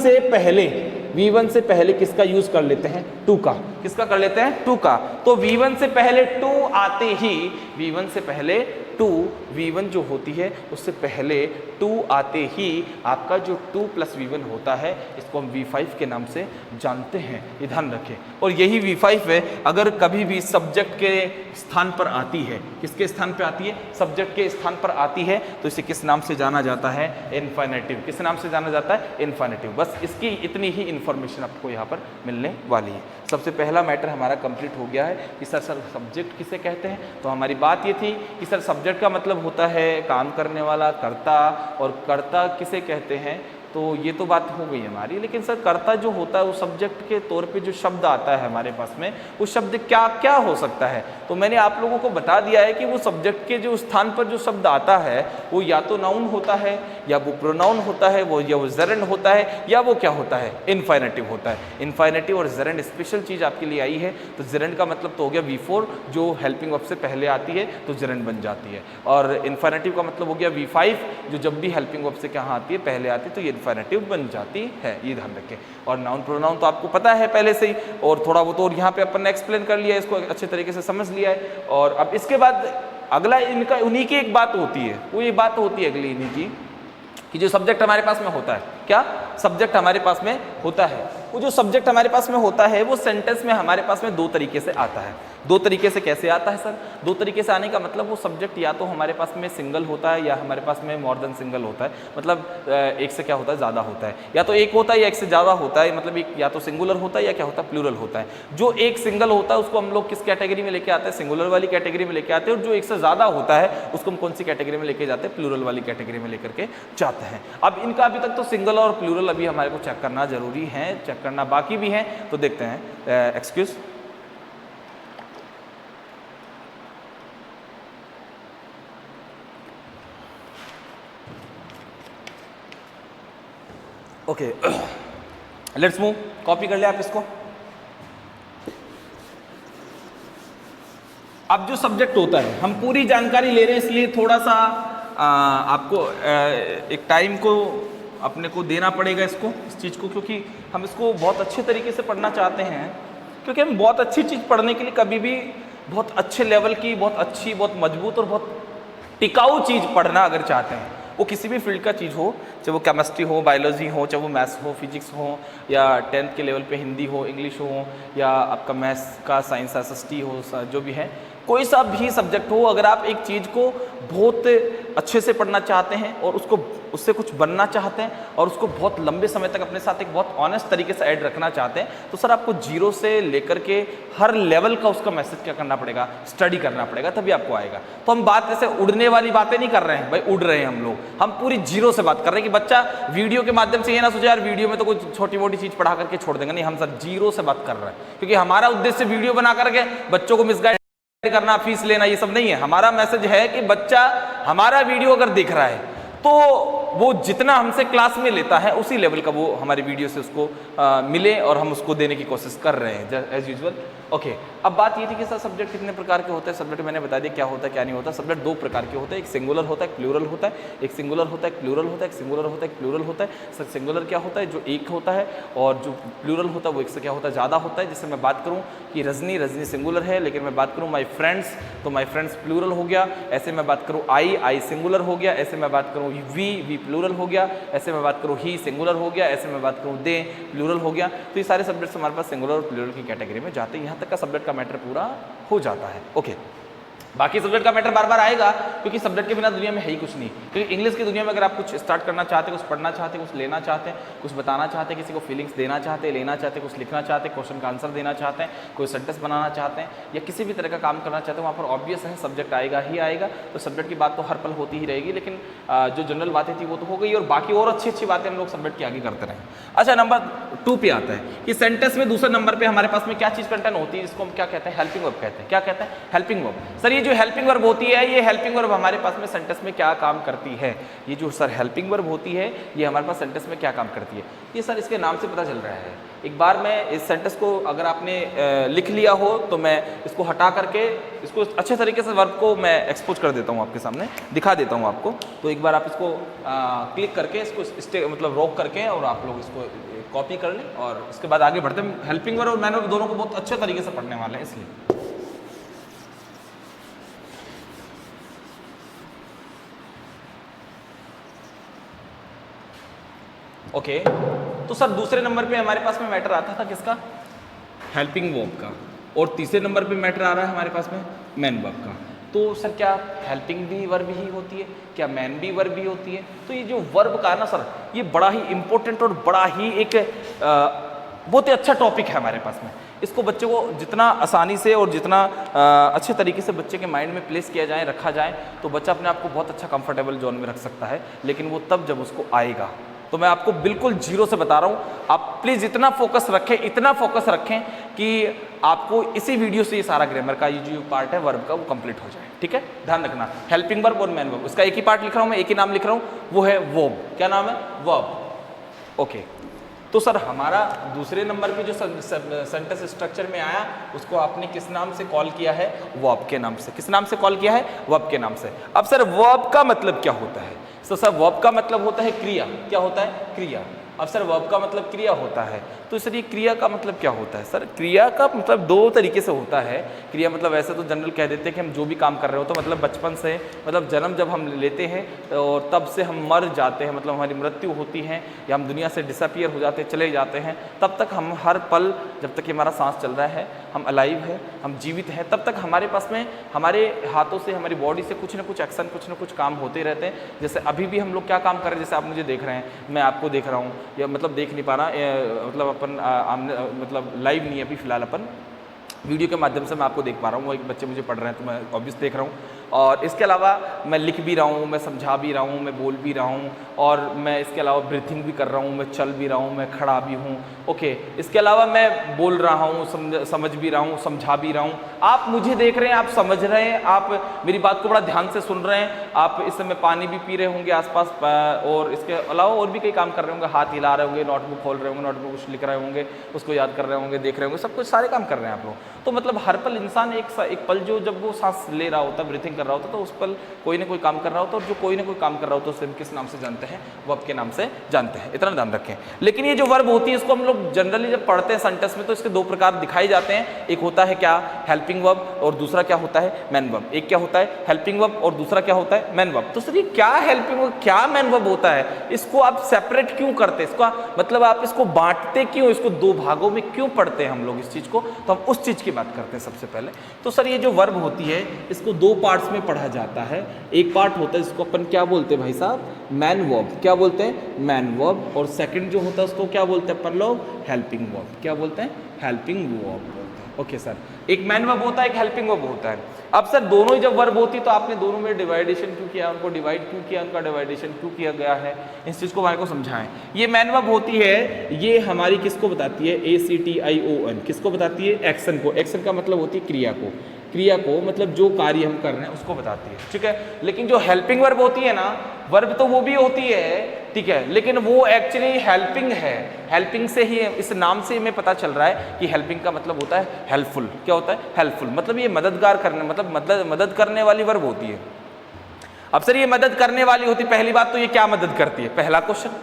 से पहले किसका यूज कर लेते हैं? टू का। किसका कर लेते हैं? टू का। तो V1 से पहले टू आते ही, V1 से पहले टू, V1 जो होती है उससे पहले टू आते ही आपका जो 2 + V1 होता है, इसको हम V5 के नाम से जानते हैं, ये ध्यान रखें। और यही V5 है, अगर कभी भी सब्जेक्ट के स्थान पर आती है, किसके स्थान पर आती है? सब्जेक्ट के स्थान पर आती है, तो इसे किस नाम से जाना जाता है? इन्फिनेटिव। किस नाम से जाना जाता है? इन्फिनेटिव। बस इसकी इतनी ही इंफॉर्मेशन आपको यहाँ पर मिलने वाली है। सबसे पहला मैटर हमारा कंप्लीट हो गया है कि सर सब्जेक्ट किसे कहते हैं। तो हमारी बात ये थी कि सर सब्जेक्ट का मतलब होता है काम करने वाला, कर्ता, और कर्ता किसे कहते हैं? तो ये तो बात हो गई हमारी। लेकिन सर कर्ता जो होता है वो सब्जेक्ट के तौर पे जो शब्द आता है हमारे पास में, वो शब्द क्या क्या हो सकता है? तो मैंने आप लोगों को बता दिया है कि वो सब्जेक्ट के जो स्थान पर जो शब्द आता है वो या तो नाउन होता है, या वो प्रोनाउन होता है, वो या वो जेरेंड होता है, या वो क्या होता है? इन्फिनेटिव होता है। इन्फिनेटिव और जेरेंड स्पेशल चीज़ आपके लिए आई है। तो जेरेंड का मतलब तो हो गया V4, जो हेल्पिंग वर्ब से पहले आती है तो जेरेंड बन जाती है। और इन्फिनेटिव का मतलब हो गया V5, जो जब भी हेल्पिंग वर्ब से कहाँ आती है? पहले आती है, तो ये इन्फिनेटिव बन जाती है, ये ध्यान रखें। और नाउन प्रोनाउन तो आपको पता है पहले से ही, और थोड़ा वो तो और यहाँ पे अपन ने एक्सप्लेन कर लिया है, इसको अच्छे तरीके से समझ लिया है। और अब इसके बाद अगला इनका उन्हीं की एक बात होती है, वो ये बात होती है अगली इन्हीं की, कि जो सब्जेक्ट हमारे पास में होता है, क्या सब्जेक्ट हमारे पास में होता है, वो जो सब्जेक्ट हमारे पास में होता है वो सेंटेंस में हमारे पास में 2 तरीके से आता है। 2 तरीके से कैसे आता है सर? 2 तरीके से आने का मतलब वो सब्जेक्ट या तो हमारे पास में सिंगल होता है, या हमारे पास में मोर देन सिंगल होता है, मतलब एक से क्या होता है? ज़्यादा होता है। या तो एक होता है या एक से ज़्यादा होता है, मतलब एक या तो सिंगुलर होता है या क्या होता है? प्लूरल होता है। जो एक सिंगल होता है उसको हम लोग किस कैटेगरी में लेके आते हैं? सिंगुलर वाली कैटेगरी में लेके आते हैं। और जो एक से ज़्यादा होता है उसको हम कौन सी कैटेगरी में लेके जाते हैं? प्लूरल वाली कैटेगरी में लेकर के जाते हैं। अब इनका अभी तक तो सिंगल और प्लूरल अभी हमारे को चेक करना जरूरी है, चेक करना बाकी भी है, तो देखते हैं। Excuse, okay, let's move. Copy कर ले आप इसको। अब जो सब्जेक्ट होता है, हम पूरी जानकारी ले रहे हैं, इसलिए थोड़ा सा आपको एक टाइम को अपने को देना पड़ेगा इसको, इस चीज़ को, क्योंकि हम इसको बहुत अच्छे तरीके से पढ़ना चाहते हैं। क्योंकि हम बहुत अच्छी चीज़ पढ़ने के लिए कभी भी बहुत अच्छे लेवल की, बहुत अच्छी, बहुत मजबूत और बहुत टिकाऊ चीज़ पढ़ना अगर चाहते हैं, वो किसी भी फील्ड का चीज़ हो, चाहे वो केमिस्ट्री हो, बायोलॉजी हो, चाहे वो मैथ्स हो, फिजिक्स हो, या 10th के लेवल पे हिंदी हो, इंग्लिश हो, या आपका मैथ्स का साइंस SST हो, जो भी है, कोई सा भी सब्जेक्ट हो, अगर आप एक चीज़ को बहुत अच्छे से पढ़ना चाहते हैं और उससे कुछ बनना चाहते हैं और उसको बहुत लंबे समय तक अपने साथ एक बहुत ऑनेस्ट तरीके से ऐड रखना चाहते हैं, तो सर आपको 0 से लेकर के हर लेवल का उसका मैसेज क्या करना पड़ेगा? स्टडी करना पड़ेगा, तभी आपको आएगा। तो हम बात ऐसे उड़ने वाली बातें नहीं कर रहे हैं भाई, उड़ रहे हैं हम लोग, हम पूरी 0 से बात कर रहे हैं कि बच्चा वीडियो के माध्यम से ये ना सोचे यार वीडियो में तो कुछ छोटी मोटी चीज़ पढ़ा करके छोड़ देंगे। नहीं, हम सर 0 से बात कर रहे हैं, क्योंकि हमारा उद्देश्य वीडियो बना करके बच्चों को मिसगाइड करना, फीस लेना, ये सब नहीं है। हमारा मैसेज है कि बच्चा हमारा वीडियो अगर देख रहा है तो वो जितना हमसे क्लास में लेता है उसी लेवल का वो हमारे वीडियो से उसको मिले, और हम उसको देने की कोशिश कर रहे हैं एज यूजुअल। ओके, अब बात ये थी कि सर सब्जेक्ट कितने प्रकार के होते हैं। सब्जेक्ट मैंने बता दिया क्या होता है क्या नहीं होता। सब्जेक्ट 2 प्रकार के होते हैं, एक सिंगुलर होता है, एक प्लूरल होता है। एक सिंगुलर होता है, एक प्लूरल होता है, एक सिंगुलर होता है, एक प्लूरल होता है। सर सिंगुलर क्या होता है? जो एक होता है, और जो प्लूरल होता है वो एक से क्या होता है? ज़्यादा होता है। जैसे मैं बात करूँ कि रजनी सिंगुलर है, लेकिन मैं बात करूँ माई फ्रेंड्स, तो माई फ्रेंड्स प्लूरल हो गया। ऐसे मैं बात करूँ आई सिंगुलर हो गया। ऐसे मैं बात करूँ वी प्लूरल हो गया। ऐसे मैं बात करूँ ही सिंगुलर हो गया। ऐसे मैं बात करूँ दे प्लूरल हो गया। तो ये सारे सब्जेक्ट्स हमारे पास सिंगुलर और प्लूरल की कैटेगरी में जाते हैं। यहाँ तक का सब्जेक्ट का मैटर पूरा हो जाता है। ओके, बाकी सब्जेक्ट का मैटर बार बार आएगा, क्योंकि सब्जेक्ट के बिना दुनिया में है ही कुछ नहीं। क्योंकि इंग्लिश की दुनिया में अगर आप कुछ स्टार्ट करना चाहते हैं, कुछ पढ़ना चाहते हैं, कुछ लेना चाहते हैं, कुछ बताना चाहते हैं, किसी को फीलिंग्स देना चाहते हैं, लेना चाहते हैं, कुछ लिखना चाहते हैं, क्वेश्चन का आंसर देना चाहते हैं, कोई सेंटेंस बनाना चाहते हैं, या किसी भी तरह का काम करना चाहते हैं, वहाँ पर ऑब्वियस है सब्जेक्ट आएगा ही आएगा। तो सब्जेक्ट की बात तो हर पल होती ही रहेगी, लेकिन जो जनरल बातें थी वो तो हो गई, और बाकी और अच्छी अच्छी बातें हम लोग सब्जेक्ट के आगे करते रहें। अच्छा, नंबर 2 पे आता है कि सेंटेंस में दूसरे नंबर पे हमारे पास में क्या चीज़ कंटेंट होती है, जिसको हम क्या कहते हैं, हेल्पिंग वर्ब कहते हैं। क्या कहते हैं, हेल्पिंग वर्ब। सर ये जो हेल्पिंग वर्ब होती है, ये हेल्पिंग वर्ब हमारे पास में सेंटेंस में क्या काम करती है? ये जो सर हेल्पिंग वर्ब होती है, ये हमारे पास सेंटेंस में क्या काम करती है? ये सर इसके नाम से पता चल रहा है। एक बार मैं इस सेंटेंस को अगर आपने लिख लिया हो तो मैं इसको हटा करके इसको अच्छे तरीके से वर्ब को मैं एक्सपोज कर देता हूँ, आपके सामने दिखा देता हूँ आपको। तो एक बार आप इसको क्लिक करके इसको मतलब रोक करके और आप लोग इसको कॉपी कर लें, और इसके बाद आगे बढ़ते हैं। हेल्पिंग वर्ब और मैन वर्ब दोनों को बहुत अच्छे तरीके से पढ़ने वाले हैं, इसलिए ओके। तो सर दूसरे नंबर पे हमारे पास में मैटर आता था किसका, हेल्पिंग वर्ब का, और तीसरे नंबर पे मैटर आ रहा है हमारे पास में मैन वर्ब का। तो सर क्या हेल्पिंग भी वर्ब ही होती है, क्या मैन भी वर्ब भी होती है? तो ये जो वर्ब का है ना सर, ये बड़ा ही इंपॉर्टेंट और बड़ा ही एक बहुत ही अच्छा टॉपिक है हमारे पास में। इसको बच्चे को जितना आसानी से और जितना अच्छे तरीके से बच्चे के माइंड में प्लेस किया जाए, रखा जाए, तो बच्चा अपने आप को बहुत अच्छा कंफर्टेबल जोन में रख सकता है। लेकिन वो तब जब उसको आएगा। तो मैं आपको बिल्कुल जीरो से बता रहा हूँ, आप प्लीज़ इतना फोकस रखें, इतना फोकस रखें कि आपको इसी वीडियो से ये सारा ग्रामर का ये जो पार्ट है वर्ब का वो कंप्लीट हो जाए। ठीक है, ध्यान रखना। हेल्पिंग वर्ब और मैन वर्ब, उसका एक ही पार्ट लिख रहा हूँ मैं, एक ही नाम लिख रहा हूँ, वो है वर्ब। क्या नाम है, वर्ब। ओके। तो सर हमारा दूसरे नंबर पे जो सेंटेंस स्ट्रक्चर में आया, उसको आपने किस नाम से कॉल किया है, वर्ब के नाम से। किस नाम से कॉल किया है, वर्ब के नाम से। अब सर वर्ब का मतलब क्या होता है? तो सर वर्ब का मतलब होता है क्रिया। क्या होता है, क्रिया। अब सर वर्ब का मतलब क्रिया होता है, तो सर ये क्रिया का मतलब क्या होता है? सर क्रिया का मतलब दो तरीके से होता है। क्रिया मतलब वैसे तो जनरल कह देते हैं कि हम जो भी काम कर रहे हो, तो मतलब बचपन से, मतलब जन्म जब हम लेते हैं और तब से हम मर जाते हैं, मतलब हमारी मृत्यु होती है या हम दुनिया से डिसअपियर हो जाते हैं, चले जाते हैं, तब तक हम हर पल, जब तक कि हमारा सांस चल रहा है, हम अलाइव है, हम जीवित हैं, तब तक हमारे पास में हमारे हाथों से, हमारी बॉडी से कुछ ना कुछ एक्शन, कुछ ना कुछ काम होते रहते हैं। जैसे अभी भी हम लोग क्या काम कर रहे हैं, जैसे आप मुझे देख रहे हैं, मैं आपको देख रहा हूँ, या मतलब देख नहीं पा रहा, मतलब अपन आमने मतलब लाइव नहीं है अभी फ़िलहाल, अपन वीडियो के माध्यम से मैं आपको देख पा रहा हूँ। वो एक बच्चे मुझे पढ़ रहे हैं तो मैं ऑब्वियस देख रहा हूँ, और इसके अलावा मैं लिख भी रहा हूँ, मैं समझा भी रहा हूँ, मैं बोल भी रहा हूँ, और मैं इसके अलावा ब्रीथिंग भी कर रहा हूँ, मैं चल भी रहा हूँ, मैं खड़ा भी हूँ। ओके, इसके अलावा मैं बोल रहा हूँ, समझ भी रहा हूँ, समझा भी रहा हूँ। आप मुझे देख रहे हैं, आप समझ रहे हैं, आप मेरी बात को बड़ा ध्यान से सुन रहे हैं। आप इस समय पानी भी पी रहे होंगे आसपास, और इसके अलावा और भी कई काम कर रहे होंगे, हाथ हिला रहे होंगे, नोटबुक खोल रहे होंगे, नोटबुक कुछ लिख रहे होंगे, उसको याद कर रहे होंगे, देख रहे होंगे, सब कुछ सारे काम कर रहे हैं आप लोग। तो मतलब हर पल इंसान एक पल जो जब वो सांस ले रहा होता, ब्रीथिंग कर रहा होता, तो उस पल कोई ना कोई काम कर रहा होता, और जो कोई ना कोई काम कर रहा होता, उसे हम किस नाम से जानते हैं, वर्ब के नाम से जानते हैं। इतना ध्यान रखें। लेकिन ये जो वर्ब होती है, इसको हम लोग जनरली जब पढ़ते हैं सेंटेंस में, तो इसके दो प्रकार दिखाए जाते हैं। एक होता है क्या, हेल्पिंग वर्ब, और दूसरा क्या होता है, मैन वर्ब। एक क्या होता है, हेल्पिंग वर्ब, और दूसरा क्या होता है, मैन वर्ब। तो सर ये क्या हेल्पिंग वर्ब, क्या मैन वर्ब होता है, इसको आप सेपरेट क्यों करते हैं, इसका मतलब आप इसको बांटते क्यों, इसको दो भागों में क्यों पढ़ते हैं हम लोग इस चीज़ को? तो हम उस चीज़ की बात करते हैं सबसे पहले। तो सर ये जो वर्ब होती है, इसको दो पार्ट्स में पढ़ा जाता है। एक पार्ट होता है जिसको अपन क्या बोलते हैं भाई साहब, मैन वर्ब। क्या बोलते हैं, मैन वर्ब। और सेकंड जो होता है उसको क्या बोलते हैं अपन लोग, हेल्पिंग वर्ब। क्या बोलते हैं, हेल्पिंग वर्ब बोलते हैं। ओके सर, एक मैन वर्ब होता है, एक हेल्पिंग वर्ब होता है। अब सर दोनों ही जब वर्ब होती है, तो आपने दोनों में डिवाइडेशन क्यों किया, उनको डिवाइड क्यों किया, उनका डिवाइडेशन क्यों किया गया है, इस चीज़ को हमारे को समझाएं। ये मैन वर्ब होती है, ये हमारी किसको बताती है, ACTION, किसको बताती है, एक्शन को। एक्शन का मतलब होती है क्रिया को, क्रिया को मतलब जो कार्य हम कर रहे हैं उसको बताती है। ठीक है, लेकिन जो हेल्पिंग वर्ब होती है ना, वर्ब तो वो भी होती है, ठीक है, लेकिन वो एक्चुअली हेल्पिंग है। हेल्पिंग से ही, इस नाम से हमें पता चल रहा है कि हेल्पिंग का मतलब होता है हेल्पफुल। क्या होता है, हेल्पफुल, मतलब ये मददगार करने, मतलब मदद करने वाली वर्ब होती है। अब सर ये मदद करने वाली होती, पहली बात तो ये क्या मदद करती है, पहला क्वेश्चन।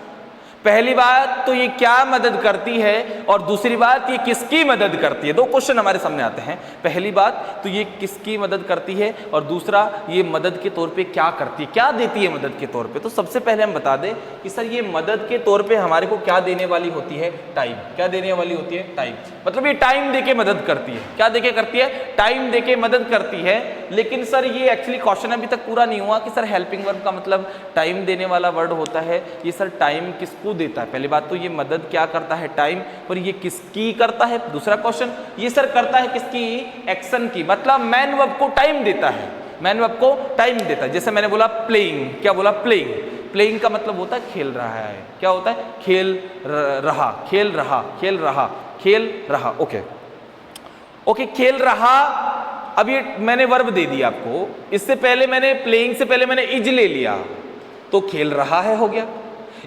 पहली बात तो ये क्या मदद करती है, और दूसरी बात ये किसकी मदद करती है। दो क्वेश्चन हमारे सामने आते हैं। पहली बात तो ये किसकी मदद करती है, और दूसरा ये मदद के तौर पे क्या करती है, क्या देती है मदद के तौर पे। तो सबसे पहले हम बता दें कि सर ये मदद के तौर पे हमारे को क्या देने वाली होती है, टाइम। क्या देने वाली होती है, टाइम। मतलब ये टाइम देके मदद करती है। क्या देके करती है, टाइम देके मदद करती है। लेकिन सर ये एक्चुअली क्वेश्चन अभी तक पूरा नहीं हुआ कि सर हेल्पिंग वर्ब का मतलब टाइम देने वाला वर्ड होता है। ये सर टाइम किसको देता है? पहली बात तो ये मदद क्या करता है? टाइम। पर ये किसकी करता है? दूसरा क्वेश्चन, ये सर करता है किसकी? एक्शन की। मतलब मैन वर्ब को टाइम देता है, मैन वर्ब को टाइम देता है। जैसे मैंने बोला प्लेइंग, क्या बोला? प्लेइंग। प्लेइंग का मतलब होता है खेल रहा है। क्या होता है? खेल रहा, खेल रहा, खेल रहा, खेल रहा। ओके ओके, खेल रहा। अब ये मैंने वर्ब दे दिया आपको, इससे पहले मैंने प्लेइंग से पहले मैंने इज ले लिया तो खेल रहा है हो गया।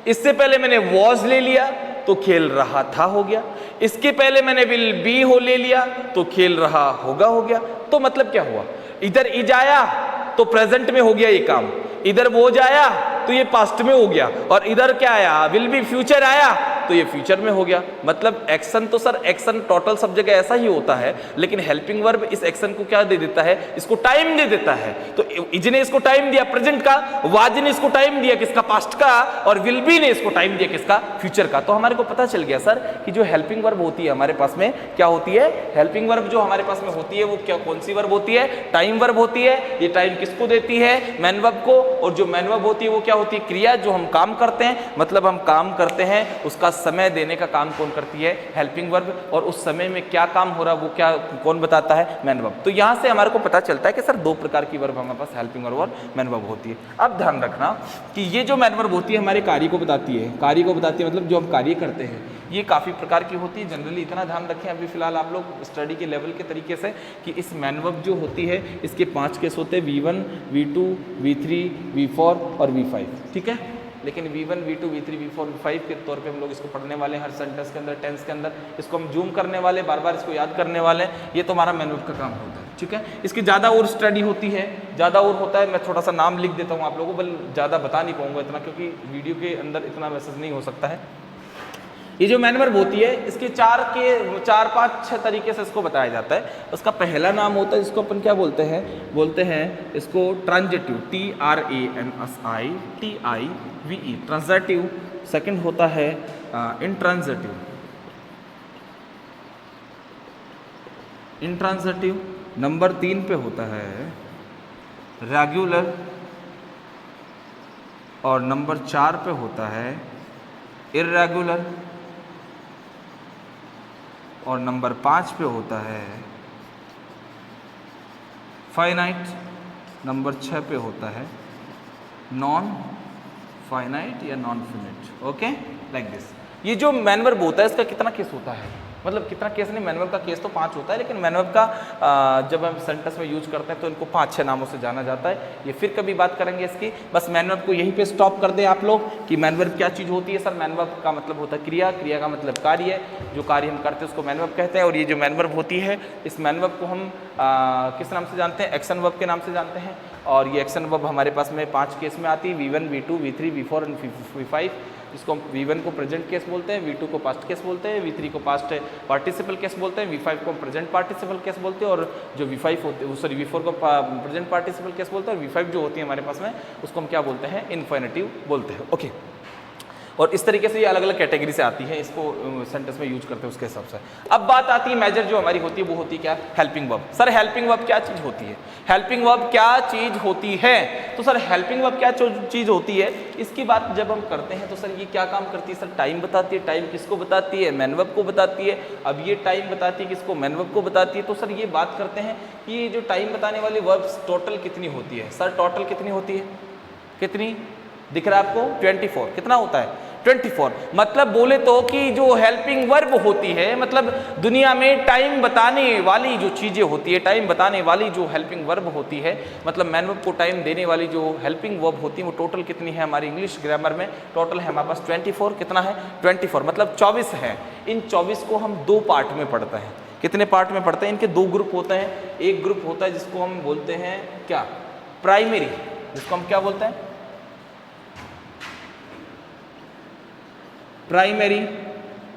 इससे पहले मैंने वॉज ले लिया तो खेल रहा था हो गया। इसके पहले मैंने विल बी हो ले लिया तो खेल रहा होगा हो गया। तो मतलब क्या हुआ? इधर इज आया तो प्रेजेंट में हो गया ये काम, इधर वो जाया तो ये पास्ट में हो गया, और इधर क्या आया? विल बी फ्यूचर आया तो ये फ्यूचर में हो गया। मतलब एक्शन तो सर एक्शन टोटल सब जगह ऐसा ही होता है, लेकिन हेल्पिंग वर्ब इस एक्शन को क्या दे देता है? इसको टाइम दे देता है। तो इज ने इसको टाइम दिया प्रेजेंट का, वाज ने इसको टाइम दिया किसका? पास्ट का, और विल बी ने इसको टाइम दिया किसका? फ्यूचर का। तो हमारे को पता चल गया सर कि जो हेल्पिंग वर्ब होती है हमारे पास में क्या होती है? हेल्पिंग वर्ब जो हमारे पास में होती है वो क्या, कौन सी वर्ब होती है? टाइम वर्ब होती है। ये टाइम किसको देती है? मैन वर्ब को। और जो मैन वर्ब होती है वो क्या होती है? क्रिया, जो हम काम करते हैं, मतलब हम काम करते हैं उसका समय देने का काम कौन करती है? Helping verb. और उस समय में क्या काम हो रहा है वो क्या कौन बताता है? Man verb. तो यहां से हमारे को पता चलता है कि सर दो प्रकार की वर्ब हमारे पास हेल्पिंग वर्ब और मैन वर्ब होती है। अब ध्यान रखना कि ये जो मैन वर्ब होती है हमारे कार्य को बताती है, कार्य को बताती है, मतलब जो हम कार्य करते हैं ये काफ़ी प्रकार की होती है। जनरली इतना ध्यान रखें अभी फिलहाल आप लोग स्टडी के लेवल के तरीके से कि इस मैन वर्ब जो होती है इसके 5 केस होते हैं, V1, V2, V3, V4 और V5। ठीक है, लेकिन V1, V2, V3, V4, V5 के तौर पे हम लोग इसको पढ़ने वाले हैं हर सेंटेंस के अंदर, टेंस के अंदर। इसको हम जूम करने वाले, बार बार इसको याद करने वाले। ये तो हमारा मैन वर्ब का काम होता है। ठीक है, इसकी ज़्यादा और स्टडी होती है, ज़्यादा और होता है। मैं थोड़ा सा नाम लिख देता हूँ आप लोगों को, बल ज़्यादा बता नहीं पाऊँगा इतना, क्योंकि वीडियो के अंदर इतना मैसेज नहीं हो सकता है। ये जो मैन वर्ब होती है इसके 4, 5, 6 तरीके से इसको बताया जाता है। उसका पहला नाम होता है जिसको अपन क्या बोलते हैं? बोलते हैं इसको ट्रांजिटिव, TRANSITIVE, ट्रांजिटिव। सेकंड होता है इंट्रांजिटिव, इंट्रांजिटिव। नंबर 3 पे होता है रेगुलर, और नंबर 4 पे होता है इर्रेगुलर, और नंबर 5 पे होता है फाइनाइट, नंबर 6 पे होता है नॉन फाइनाइट या non finite. Okay, like this. ये जो मैन वर्ब होता है इसका कितना केस होता है? मतलब कितना केस नहीं, मैन वर्ब का केस तो 5 होता है, लेकिन मैन वर्ब का जब हम सेंटेंस में यूज करते हैं तो इनको 5-6 नामों से जाना जाता है। ये फिर कभी बात करेंगे इसकी। बस मैन वर्ब को यहीं पे स्टॉप कर दें आप लोग कि मैन वर्ब क्या चीज़ होती है। सर मैन वर्ब का मतलब होता है क्रिया, क्रिया का मतलब कार्य, जो कार्य हम करते हैं उसको मैन वर्ब कहते हैं। और ये जो मैन वर्ब होती है इस मैन वर्ब को हम किस नाम से जानते हैं? एक्शन वर्ब के नाम से जानते हैं। और ये एक्शन वर्ब हमारे पास में 5 केस में आती है, V1, V2, V3, V4 and V5। इसको V1 को प्रेजेंट केस बोलते हैं, V2 को पास्ट केस बोलते हैं, V3 को पास्ट पार्टिसिपल केस बोलते हैं, V5 को प्रेजेंट पार्टिसिपल केस बोलते हैं, और जो V5 होते हैं सॉरी V4 को प्रेजेंट पार्टिसिपल केस बोलते हैं, और V5 जो होती है हमारे पास में उसको हम क्या बोलते हैं? इन्फिनिटिव बोलते हैं। ओके, और इस तरीके से ये अलग अलग कैटेगरी से आती है, इसको सेंटेंस में यूज करते हैं उसके हिसाब से। अब बात आती है मेजर जो हमारी होती है वो होती है क्या? Helping verb. Sir helping verb क्या चीज़ होती है? हेल्पिंग वर्ब क्या चीज़ होती है? तो सर हेल्पिंग वर्ब क्या चीज़ होती है, इसकी बात जब हम करते हैं तो सर ये क्या काम करती है? सर टाइम बताती है। टाइम किसको बताती है? मैन वर्ब को बताती है। अब ये टाइम बताती है किसको? मैन वर्ब को बताती है। तो सर ये बात करते हैं कि ये जो टाइम बताने वाली वर्ब्स टोटल कितनी होती है? सर टोटल कितनी होती है? कितनी दिख रहा है आपको? 24। कितना होता है? 24। मतलब बोले तो कि जो हेल्पिंग वर्ब होती है, मतलब दुनिया में टाइम बताने वाली जो चीज़ें होती है, टाइम बताने वाली जो हेल्पिंग वर्ब होती है, मतलब मैन वर्ब को टाइम देने वाली जो हेल्पिंग वर्ब होती है वो टोटल कितनी है? हमारी इंग्लिश ग्रामर में टोटल है हमारे पास 24। कितना है? 24, मतलब 24 है। इन 24 को हम 2 पार्ट में पढ़ते हैं। कितने पार्ट में पढ़ते हैं? इनके 2 ग्रुप होते हैं। एक ग्रुप होता है जिसको हम बोलते हैं क्या? प्राइमरी, जिसको हम क्या बोलते हैं? Primary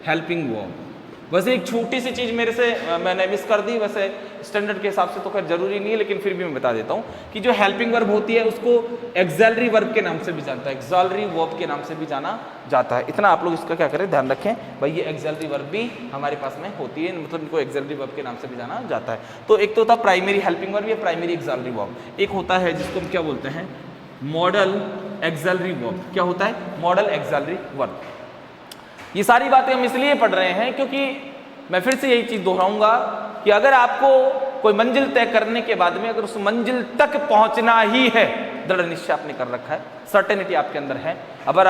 helping verb. वैसे एक छोटी सी चीज़ मेरे से मैंने मिस कर दी, वैसे स्टैंडर्ड के हिसाब से तो खैर जरूरी नहीं है, लेकिन फिर भी मैं बता देता हूँ कि जो हेल्पिंग वर्ब होती है उसको एक्सैलरी वर्ब के नाम से भी जानता है, एक्सैलरी वर्ब के नाम से भी जाना जाता है। इतना आप लोग इसका क्या करें, ध्यान रखें भाई, ये एक्सैलरी वर्ब भी हमारे पास में होती है, मतलब इनको एक्सैलरी वर्ब के नाम से भी जाना जाता है। तो एक तो होता है प्राइमरी हेल्पिंग वर्ब या प्राइमरी एक्सैलरी वर्ब, एक होता है जिसको हम क्या बोलते हैं, मॉडल एक्सैलरी वर्ब। क्या होता है, मॉडल एक्सैलरी वर्ब। ये सारी बातें हम इसलिए पढ़ रहे हैं क्योंकि मैं फिर से यही चीज़ दोहराऊंगा कि अगर आपको कोई मंजिल तय करने के बाद में अगर उस मंजिल तक पहुंचना ही है, दृढ़ निश्चय आपने कर रखा है, सर्टेनिटी आपके अंदर है, अगर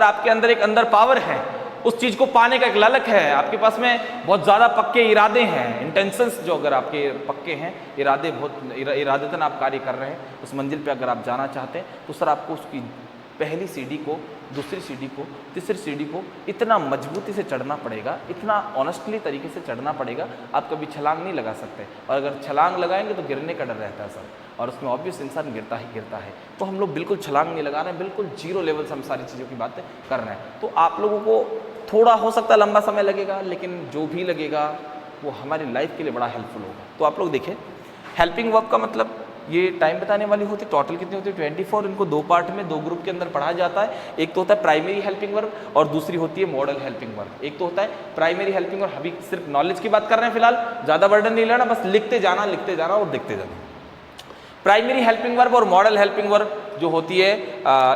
आपके अंदर एक अंदर पावर है, उस चीज़ को पाने का एक ललक है, आपके पास में बहुत ज़्यादा पक्के इरादे हैं, इंटेंशंस जो अगर आपके पक्के हैं, इरादे बहुत इरादतन आप कार्य कर रहे हैं, उस मंजिल पे अगर आप जाना चाहते हैं तो सर आपको उसकी पहली सीढ़ी को, दूसरी सीढ़ी को, तीसरी सीढ़ी को इतना मजबूती से चढ़ना पड़ेगा, इतना ऑनेस्टली तरीके से चढ़ना पड़ेगा, आप कभी छलांग नहीं लगा सकते। और अगर छलांग लगाएंगे तो गिरने का डर रहता है सर, और उसमें ऑब्वियस इंसान गिरता ही गिरता है। तो हम लोग बिल्कुल छलांग नहीं लगा रहे हैं, बिल्कुल जीरो लेवल से हम सारी चीज़ों की बातें कर रहे हैं। तो आप लोगों को थोड़ा हो सकता है लंबा समय लगेगा, लेकिन जो भी लगेगा वो हमारी लाइफ के लिए बड़ा हेल्पफुल होगा। तो आप लोग देखें, हेल्पिंग वर्ब का मतलब ये टाइम बताने वाली होती है, टोटल कितनी होती है 24। इनको दो पार्ट में, दो ग्रुप के अंदर पढ़ा जाता है। एक तो होता है प्राइमरी हेल्पिंग वर्ब और दूसरी होती है मॉडल हेल्पिंग वर्ब। एक तो होता है प्राइमरी हेल्पिंग वर्ब, अभी सिर्फ नॉलेज की बात कर रहे हैं फिलहाल, ज़्यादा बर्डन नहीं लेना, बस लिखते जाना और देखते जाना। प्राइमरी हेल्पिंग वर्ब और मॉडल हेल्पिंग वर्ब जो होती है,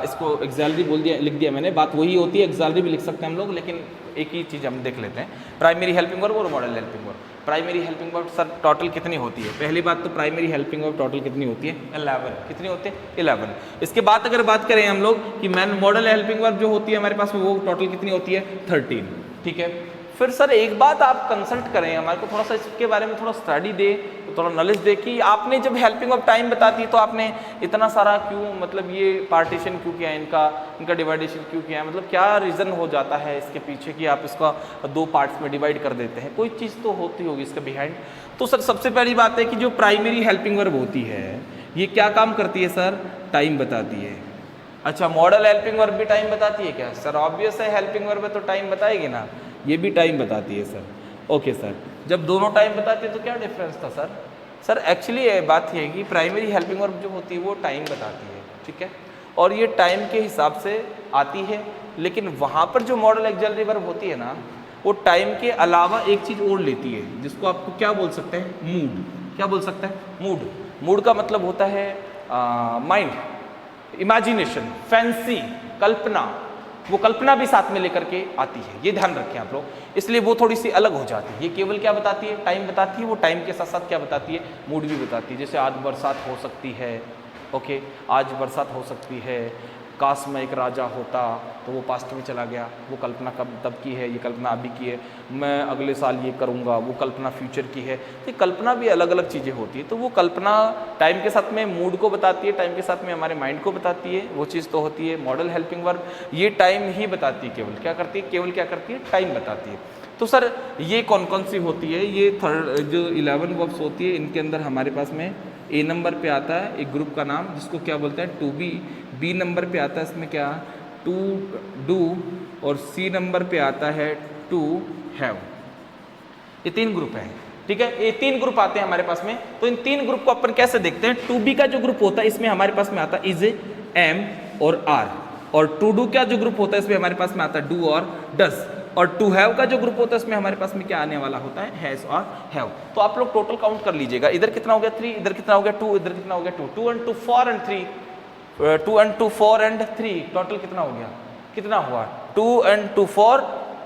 इसको एक्सैलरी लिख दिया मैंने, बात वही होती है, एक्सैलरी भी लिख सकते हैं हम लोग, लेकिन एक ही चीज़ हम देख लेते हैं, प्राइमरी हेल्पिंग वर्ब और model helping verb. Primary helping verb sir total कितनी होती है? पहली बात तो प्राइमरी हेल्पिंग वर्ब टोटल कितनी होती है? 11। कितनी होती है? 11। इसके बाद अगर बात करें हम लोग कि मॉडल हेल्पिंग वर्ब जो होती है हमारे पास में, वो टोटल कितनी होती है? 13। ठीक है। फिर सर एक बात आप कंसल्ट करें, हमारे को थोड़ा सा इसके बारे में थोड़ा स्टडी दे, थोड़ा नॉलेज दे कि आपने जब हेल्पिंग ऑफ टाइम बताती है तो आपने इतना सारा क्यों, मतलब ये पार्टीशन क्यों किया है, इनका डिवाइडेशन क्यों किया है, मतलब क्या रीज़न हो जाता है इसके पीछे कि आप इसका दो पार्ट्स में डिवाइड कर देते हैं? कोई चीज़ तो होती होगी इसका बिहाइंड। तो सर सबसे पहली बात है कि जो प्राइमरी हेल्पिंग वर्ब होती है ये क्या काम करती है सर? टाइम बताती है। अच्छा, मॉडल हेल्पिंग वर्ब भी टाइम बताती है क्या? सर ऑब्वियस है, हेल्पिंग वर्ब है तो टाइम बताएगी ना, ये भी टाइम बताती है सर। ओके सर, जब दोनों टाइम बताती है तो क्या डिफरेंस था सर? सर एक्चुअली बात ये है कि प्राइमरी हेल्पिंग वर्ब जो होती है वो टाइम बताती है, ठीक है, और ये टाइम के हिसाब से आती है, लेकिन वहाँ पर जो मॉडल एक्सैलरी वर्ब होती है ना, वो टाइम के अलावा एक चीज़ और लेती है, जिसको आपको क्या बोल सकते हैं? मूड। क्या बोल सकते हैं? मूड। मूड का मतलब होता है माइंड, इमेजिनेशन, फैंसी, कल्पना। वो कल्पना भी साथ में लेकर के आती है, ये ध्यान रखें आप लोग, इसलिए वो थोड़ी सी अलग हो जाती है। ये केवल क्या बताती है? टाइम बताती है। वो टाइम के साथ साथ क्या बताती है? मूड भी बताती है। जैसे आज बरसात हो सकती है, ओके, आज बरसात हो सकती है, काश में एक राजा होता, तो वो पास्ट में चला गया, वो कल्पना कब तब की है, ये कल्पना अभी की है, मैं अगले साल ये करूँगा, वो कल्पना फ्यूचर की है। तो कल्पना भी अलग अलग चीज़ें होती है। तो वो कल्पना टाइम के साथ में मूड को बताती है, टाइम के साथ में हमारे माइंड को बताती है, वो चीज़ तो होती है। मॉडल हेल्पिंग वर्ब ये टाइम ही बताती है, केवल क्या करती है? केवल क्या करती है? टाइम बताती है। तो सर ये कौन कौन सी होती है? ये जो 11 वर्ब्स होती है, इनके अंदर हमारे पास में ए नंबर पे आता है एक ग्रुप का नाम जिसको क्या बोलते हैं? To be. बी नंबर पे आता है इसमें क्या? To do. और सी नंबर पे आता है टू हैव। ये तीन ग्रुप हैं, ठीक है, ये तीन ग्रुप आते हैं हमारे पास में। तो इन तीन ग्रुप को अपन कैसे देखते हैं? टू बी का जो ग्रुप होता है इसमें हमारे पास में आता है इज, एम और आर। और टू डू का जो ग्रुप होता है इसमें हमारे पास में आता है डू और डज। और टू हैव का जो ग्रुप होता है इसमें हमारे पास में क्या आने वाला होता है? हैज और हैव। तो आप लोग टोटल काउंट कर लीजिएगा, इधर कितना हो गया? 3, इधर कितना हो गया? 2, इधर कितना हो गया? 2। 2 and 2 4 and 3, 2 and 2 4 and 3, total कितना हो गया? कितना हुआ? 2 and 2 4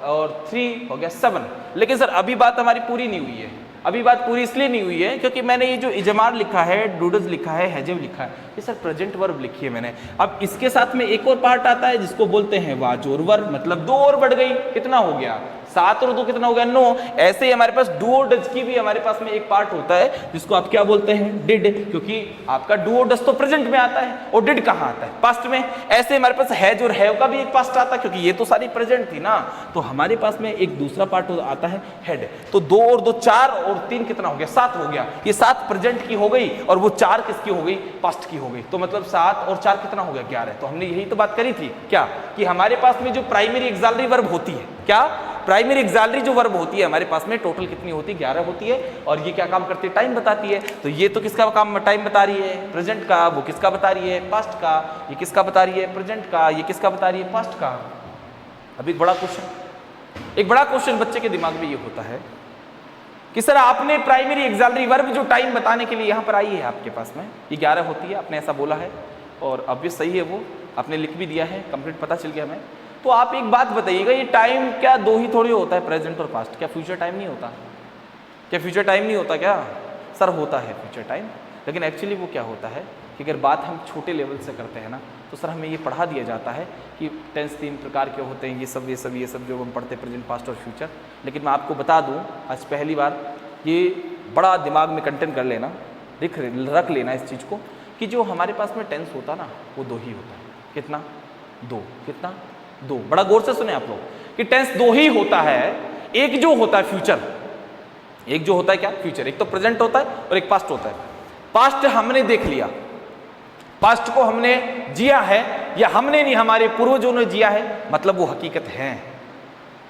और 3 हो गया 7। लेकिन सर अभी बात हमारी पूरी नहीं हुई है। अभी बात पूरी इसलिए नहीं हुई है क्योंकि मैंने ये जो इजमार लिखा है, डूडज लिखा है, हैजेव लिखा है, ये सर प्रेजेंट वर्ब लिखी है मैंने। अब इसके साथ में एक और पार्ट आता है जिसको बोलते हैं वाजोर वर्ब, मतलब 2 और बढ़ गई, कितना हो गया? 7 और 2 कितना हो गया? 9। ऐसे ही हमारे पास डू और डज की भी हमारे पास में एक पार्ट होता है जिसको आप क्या बोलते हैं? डिड, क्योंकि आपका डू और डज तो प्रेजेंट में आता है और डिड कहाँ आता है? पास्ट में। ऐसे हमारे पास हैज और हैव का भी एक पास्ट आता है क्योंकि ये तो सारी प्रेजेंट थी ना। तो हमारे पास में एक दूसरा पार्ट आता है हेड। तो 2 और 2 4 और 3 कितना हो गया? 7 हो गया। ये 7 प्रेजेंट की हो गई और वो 4 किसकी हो गई? पास्ट की हो गई। तो मतलब 7 और 4 कितना हो गया? 11। तो हमने यही तो बात करी थी क्या, कि हमारे पास में जो प्राइमरी एक्सैलरी वर्ब होती है, क्या प्राइमरी एक्सिलरी जो वर्ब होती है हमारे पास में टोटल कितनी होती है, 11 होती है। और ये क्या काम करती है, टाइम बताती है। तो ये तो किसका काम टाइम बता रही है, प्रेजेंट का। वो किसका बता रही है, पास्ट का। ये किसका बता रही है, प्रेजेंट का। ये किसका बता रही है, पास्ट का। अब एक बड़ा क्वेश्चन बच्चे के दिमाग में ये होता है कि सर आपने प्राइमरी एक्सिलरी वर्ब जो टाइम बताने के लिए यहाँ पर आई है आपके पास में, ये 11 होती है, आपने ऐसा बोला है और अब भी सही है, वो आपने लिख भी दिया है, कंप्लीट पता चल गया हमें। तो आप एक बात बताइएगा, ये टाइम क्या दो ही थोड़ी होता है, प्रेजेंट और पास्ट? क्या फ्यूचर टाइम नहीं होता? क्या फ्यूचर टाइम नहीं होता क्या? सर होता है फ्यूचर टाइम, लेकिन एक्चुअली वो क्या होता है कि अगर बात हम छोटे लेवल से करते हैं ना, तो सर हमें ये पढ़ा दिया जाता है कि टेंस 3 प्रकार के होते हैं, ये सब जो हम पढ़ते हैं, प्रेजेंट, पास्ट और फ्यूचर। लेकिन मैं आपको बता दूं आज पहली बार, ये बड़ा दिमाग में कंटेंट कर लेना, रख लेना इस चीज़ को कि जो हमारे पास में टेंस होता ना वो 2 ही होता है। कितना? 2। कितना? 2। बड़ा गौर से सुने आप लोग कि टेंस 2 ही होता है। एक जो होता है फ्यूचर, एक जो होता है क्या, फ्यूचर। एक तो प्रेजेंट होता है और एक पास्ट होता है। पास्ट हमने देख लिया, पास्ट को हमने जिया है, या हमने नहीं, हमारे पूर्वजों ने जिया है, मतलब वो हकीकत है,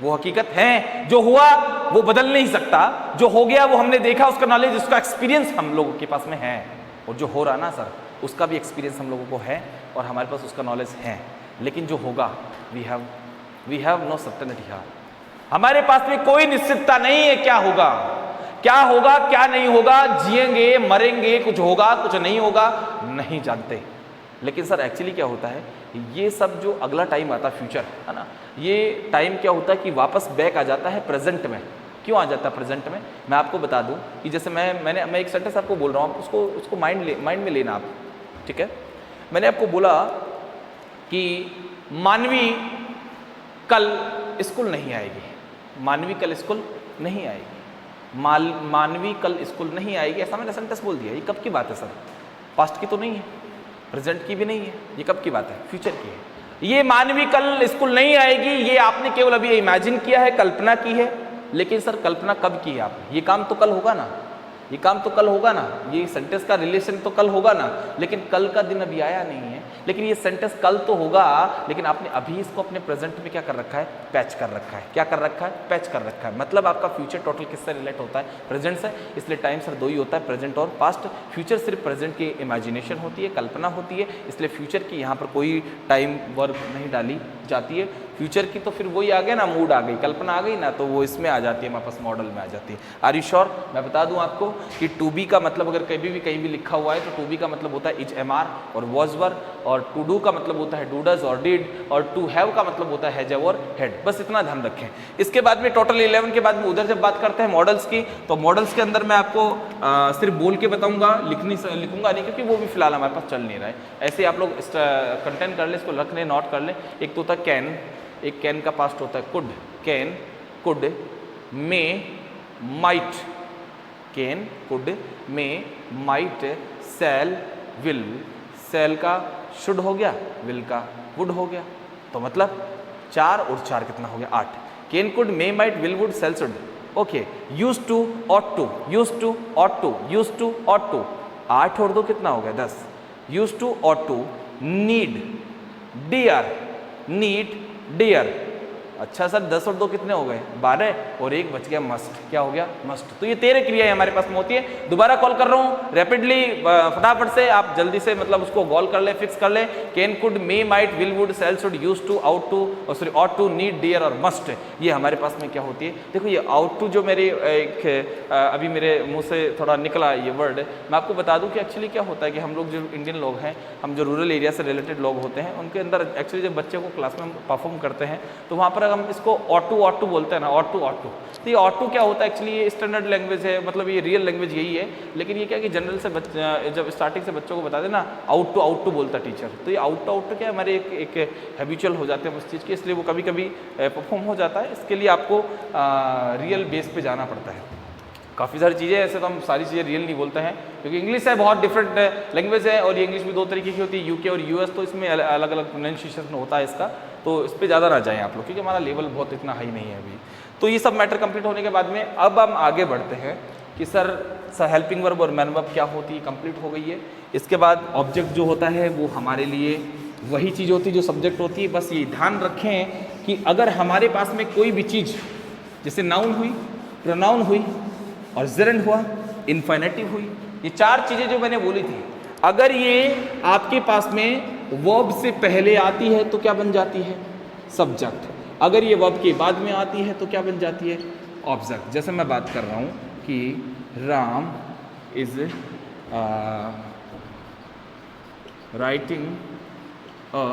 वो हकीकत है। जो हुआ वो बदल नहीं सकता, जो हो गया वो हमने देखा, उसका नॉलेज, उसका एक्सपीरियंस हम लोगों के पास में है। और जो हो रहा ना सर, उसका भी एक्सपीरियंस हम लोगों को है और हमारे पास उसका नॉलेज है। लेकिन जो होगा, we have no certainty here. हमारे पास में कोई निश्चितता नहीं है क्या होगा, क्या नहीं होगा। जिएंगे, मरेंगे, कुछ होगा, कुछ नहीं होगा, नहीं जानते। लेकिन सर एक्चुअली क्या होता है, ये सब जो अगला टाइम आता है फ्यूचर, है ना, ये टाइम क्या होता है कि वापस बैक आ जाता है प्रेजेंट में। क्यों आ जाता है प्रेजेंट में? मैं आपको बता दूं कि जैसे मैं एक सेंटेंस आपको बोल रहा हूँ, उसको माइंड में लेना आप, ठीक है। मैंने आपको बोला कि मानवी कल स्कूल नहीं आएगी, मानवी कल स्कूल नहीं आएगी, मानवी कल स्कूल नहीं आएगी, ऐसा मैंने सेंटेंस बोल दिया। ये कब की बात है सर? पास्ट की तो नहीं है, प्रेजेंट की भी नहीं है, ये कब की बात है? फ्यूचर की है। ये मानवी कल स्कूल नहीं आएगी, ये आपने केवल अभी इमेजिन किया है, कल्पना की है। लेकिन सर कल्पना कब की है आपने? ये काम तो कल होगा ना, ये काम तो कल होगा ना, ये सेंटेंस का रिलेशन तो कल होगा ना। लेकिन कल का दिन अभी आया नहीं है, लेकिन ये सेंटेंस कल तो होगा, लेकिन आपने अभी इसको अपने प्रेजेंट में क्या कर रखा है? पैच कर रखा है। क्या कर रखा है? पैच कर रखा है। मतलब आपका फ्यूचर टोटल किससे रिलेट होता है? प्रेजेंट से। इसलिए टाइम सर 2 ही होता है, प्रेजेंट और पास्ट। फ्यूचर सिर्फ प्रेजेंट की इमेजिनेशन होती है, कल्पना होती है, इसलिए फ्यूचर की यहाँ पर कोई टाइम वर्ब नहीं डाली जाती है। फ्यूचर की तो फिर वही आ गया ना, मूड आ गई, कल्पना आ गई ना, तो वो इसमें आ जाती है, हमारे पास मॉडल में आ जाती है। Are you sure? मैं बता दूं आपको कि टू बी का मतलब अगर कहीं भी लिखा हुआ है तो टू बी का मतलब होता है इज, एम, आर और वॉज वर, और टू डू का मतलब होता है डू, डज और डिड, और टू हैव का मतलब होता है हैज और हैड। बस इतना ध्यान रखें। इसके बाद में टोटल 11 के बाद में उधर जब बात करते हैं मॉडल्स की, तो मॉडल्स के अंदर मैं आपको सिर्फ बोल के बताऊंगा, लिखूंगा नहीं, क्योंकि वो भी फिलहाल हमारे पास चल नहीं रहा है। ऐसे आप लोग कंटेंट कर लें, इसको रख लें, नोट कर लें। एक तो होता है कैन, एक कैन का पास्ट होता है could, can, could, may, might, can, could, may, might, shall, will. Shall का शुड हो गया, विल का वुड हो गया, तो मतलब 4 और 4 कितना हो गया? 8। Can, could, may, might, will, would, shall, should. Okay. Used to, ought to, used to, ought to, used to, ought to, 8 और 2 कितना हो गया? 10। Used to, ought to, need, dare, need, dare. अच्छा सर 10 और 2 कितने हो गए? 12, और 1 बच गया मस्ट। क्या हो गया? मस्ट। तो ये 13 क्रियाएं हमारे पास में होती है। दोबारा कॉल कर रहा हूँ रैपिडली, फटाफट से आप जल्दी से मतलब उसको गॉल कर ले, फिक्स कर ले। Can, could, may, might, will, would, shall, should, use to, ought to, और sorry ought to, need, dare और मस्ट, ये हमारे पास में क्या होती है? देखो ये आउट टू जो मेरे अभी मेरे मुंह से थोड़ा निकला ये वर्ड, मैं आपको बता दूं कि एक्चुअली क्या होता है कि हम लोग जो इंडियन लोग हैं, हम जो रूरल एरिया से रिलेटेड लोग होते हैं, उनके अंदर एक्चुअली जब बच्चे को क्लास में परफॉर्म करते हैं तो वहाँ पर हम इसको ऑटू बोलते हैं ना, ऑटू। तो ये ऑटू क्या होता है? एक्चुअली ये स्टैंडर्ड लैंग्वेज है, मतलब ये रियल लैंग्वेज यही है। लेकिन ये क्या कि जनरल से जब स्टार्टिंग से बच्चों को बता देना आउट टू बोलता टीचर, तो ये आउट टू क्या हमारे एक हैबिचुअल हो जाते हैं उस चीज़ के, इसलिए वो कभी कभी परफॉर्म हो जाता है। इसके लिए आपको रियल बेस पे जाना पड़ता है। काफ़ी सारी चीज़ें, ऐसे तो हम सारी चीज़ें रियल नहीं बोलते हैं, क्योंकि इंग्लिश है बहुत डिफरेंट लैंग्वेज है, और ये इंग्लिश भी 2 तरीके की होती है, यूके और यूएस, तो इसमें अलग अलग प्रोनाउंसिएशन होता है इसका, तो इस पर ज़्यादा ना जाएं आप लोग, क्योंकि हमारा लेवल बहुत इतना हाई नहीं है अभी। तो ये सब मैटर कंप्लीट होने के बाद में अब हम आगे बढ़ते हैं कि सर हेल्पिंग वर्ब और मैन वर्ब क्या होती है, कंप्लीट हो गई है। इसके बाद ऑब्जेक्ट जो होता है वो हमारे लिए वही चीज़ होती है जो सब्जेक्ट होती है। बस ये ध्यान रखें कि अगर हमारे पास में कोई भी चीज़ जैसे नाउन हुई, प्रोनाउन हुई और जेरंड हुआ, इन्फिनेटिव हुई। ये 4 चीज़ें जो मैंने बोली थी, अगर ये आपके पास में वर्ब से पहले आती है तो क्या बन जाती है? सब्जेक्ट। अगर ये वर्ब के बाद में आती है तो क्या बन जाती है? ऑब्जेक्ट। जैसे मैं बात कर रहा हूँ कि Ram is writing a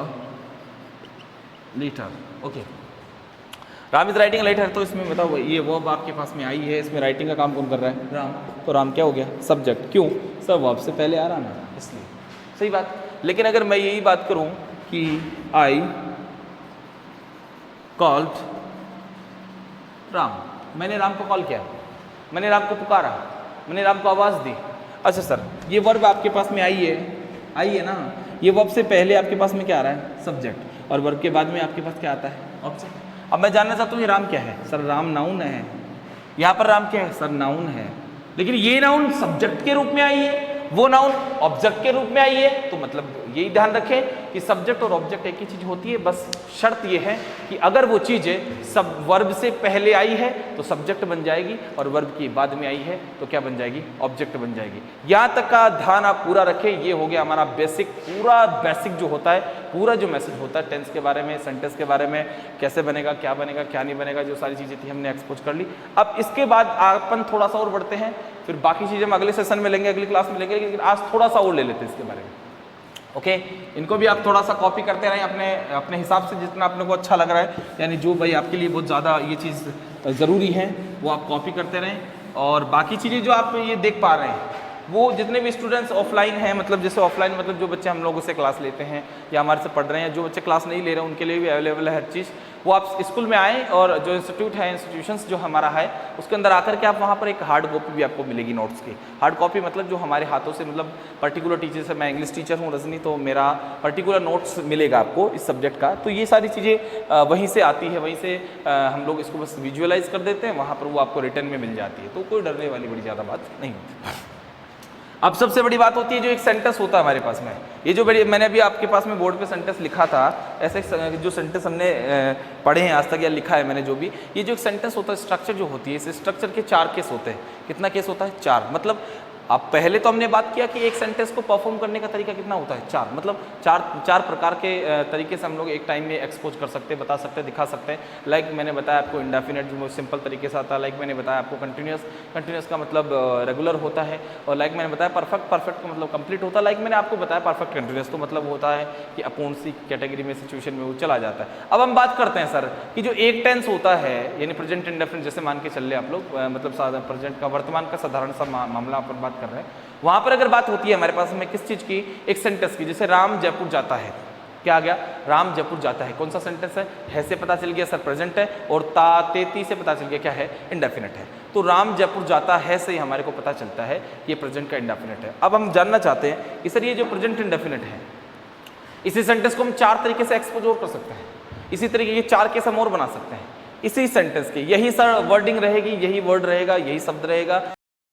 letter. Okay, Ram is writing letter, तो इसमें बताओ ये वर्ब आपके पास में आई है, इसमें राइटिंग का काम कौन कर रहा है? राम। तो राम क्या हो गया? सब्जेक्ट। क्यों? सब वर्ब से पहले आ रहा ना, इसलिए। सही बात। लेकिन अगर मैं यही बात करूं कि आई कॉल्ड राम, मैंने राम को कॉल किया, मैंने राम को पुकारा, मैंने राम को आवाज़ दी। अच्छा सर, ये वर्ब आपके पास में आई है ना, ये वर्ब से पहले आपके पास में क्या आ रहा है? सब्जेक्ट। और वर्ब के बाद में आपके पास क्या आता है? ऑब्जेक्ट। अब मैं जानना चाहता हूँ ये राम क्या है? सर राम नाउन है। यहाँ पर राम क्या है? सर नाउन है। लेकिन ये नाउन सब्जेक्ट के रूप में आई है, वो नाउन ऑब्जेक्ट के रूप में आई है। तो मतलब यही ध्यान रखें कि सब्जेक्ट और ऑब्जेक्ट एक ही चीज होती है, बस शर्त ये है कि अगर वो चीज़ सब वर्ब से पहले आई है तो सब्जेक्ट बन जाएगी, और वर्ब की बाद में आई है तो क्या बन जाएगी? ऑब्जेक्ट बन जाएगी। यहाँ तक का ध्यान आप पूरा रखें। ये हो गया हमारा बेसिक, पूरा बेसिक जो होता है, पूरा जो मैसेज होता है टेंस के बारे में, सेंटेंस के बारे में, कैसे बनेगा, क्या बनेगा, क्या नहीं बनेगा, जो सारी चीज़ें थी हमने एक्सपोज कर ली। अब इसके बाद अपन थोड़ा सा और बढ़ते हैं, फिर बाकी चीज़ें हम अगले सेशन में लेंगे, अगली क्लास में लेंगे, लेकिन आज थोड़ा सा और ले लेते हैं इसके बारे में। ओके, इनको भी आप थोड़ा सा कॉपी करते रहें अपने हिसाब से, जितना अपने को अच्छा लग रहा है, यानी जो भाई आपके लिए बहुत ज़्यादा ये चीज़ ज़रूरी है वो आप कॉपी करते रहें। और बाकी चीज़ें जो आप ये देख पा रहे हैं, वो जितने भी स्टूडेंट्स ऑफलाइन हैं, मतलब जैसे ऑफलाइन मतलब जो बच्चे हम लोगों से क्लास लेते हैं या हमारे से पढ़ रहे हैं, जो बच्चे क्लास नहीं ले रहे हैं उनके लिए भी अवेलेबल है हर चीज़। वो आप स्कूल में आएँ, और जो इंस्टीट्यूट है, इंस्टीट्यूशंस जो हमारा है, उसके अंदर आकर के आप वहाँ पर एक हार्ड कॉपी भी आपको मिलेगी नोट्स की। हार्ड कॉपी मतलब जो हमारे हाथों से, मतलब पर्टिकुलर टीचर से, मैं इंग्लिश टीचर हूँ रजनी, तो मेरा पर्टिकुलर नोट्स मिलेगा आपको इस सब्जेक्ट का। तो ये सारी चीज़ें वहीं से आती है, वहीं से हम लोग इसको बस विजुअलाइज कर देते हैं, वहाँ पर वो आपको रिटर्न में मिल जाती है। तो कोई डरने वाली बड़ी ज़्यादा बात नहीं होती। अब सबसे बड़ी बात होती है जो एक सेंटेंस होता है हमारे पास में, ये जो बड़ी, मैंने अभी आपके पास में बोर्ड पे सेंटेंस लिखा था, ऐसे जो सेंटेंस हमने पढ़े हैं आज तक या लिखा है मैंने जो भी, ये जो एक सेंटेंस होता है, स्ट्रक्चर जो होती है, इस स्ट्रक्चर के 4 केस होते हैं। कितना केस होता है? 4। मतलब अब पहले तो हमने बात किया कि एक सेंटेंस को परफॉर्म करने का तरीका कितना होता है? 4। मतलब चार प्रकार के तरीके से हम लोग एक टाइम में एक्सपोज कर सकते हैं, बता सकते हैं, दिखा सकते हैं। लाइक मैंने बताया आपको इंडेफिनिट जो सिंपल तरीके से आता है, लाइक मैंने बताया आपको कंटिन्यूस का मतलब रेगुलर होता है, और लाइक मैंने बताया परफेक्ट का मतलब कंप्लीट होता है। लाइक मैंने आपको बताया परफेक्ट कंटिन्यूस तो मतलब होता है कि अपूर्ण सी कैटेगरी में, सिचुएशन में वो चला जाता है। अब हम बात करते हैं सर कि जो एक टेंस होता है, यानी प्रेजेंट इंडेफिनिट, जैसे मान के चल रहे आप लोग, मतलब प्रेजेंट का, वर्तमान का साधारण सा मामला अपन बात कर रहे हैं, वहां पर अगर बात होती है हमारे पास में किस चीज की? एक सेंटेंस की। जैसे राम जयपुर जाता है, क्या आ गया? राम जयपुर जाता है। कौन सा सेंटेंस है से पता चल गया सर प्रेजेंट है, और तेती से पता चल गया क्या है? इंडेफिनिट है। तो राम जयपुर जाता है से ही हमारे को पता चलता है कि ये प्रेजेंट का इंडेफिनिट है। अब हम जानना चाहते हैं कि सर ये जो प्रेजेंट इंडेफिनिट है, इसी सेंटेंस को हम 4 तरीके से एक्सपोज और कर सकते हैं, इसी तरीके के 4 केस हम और बना सकते हैं इसी सेंटेंस के। यही सर वर्डिंग रहेगी, यही वर्ड रहेगा, यही शब्द रहेगा।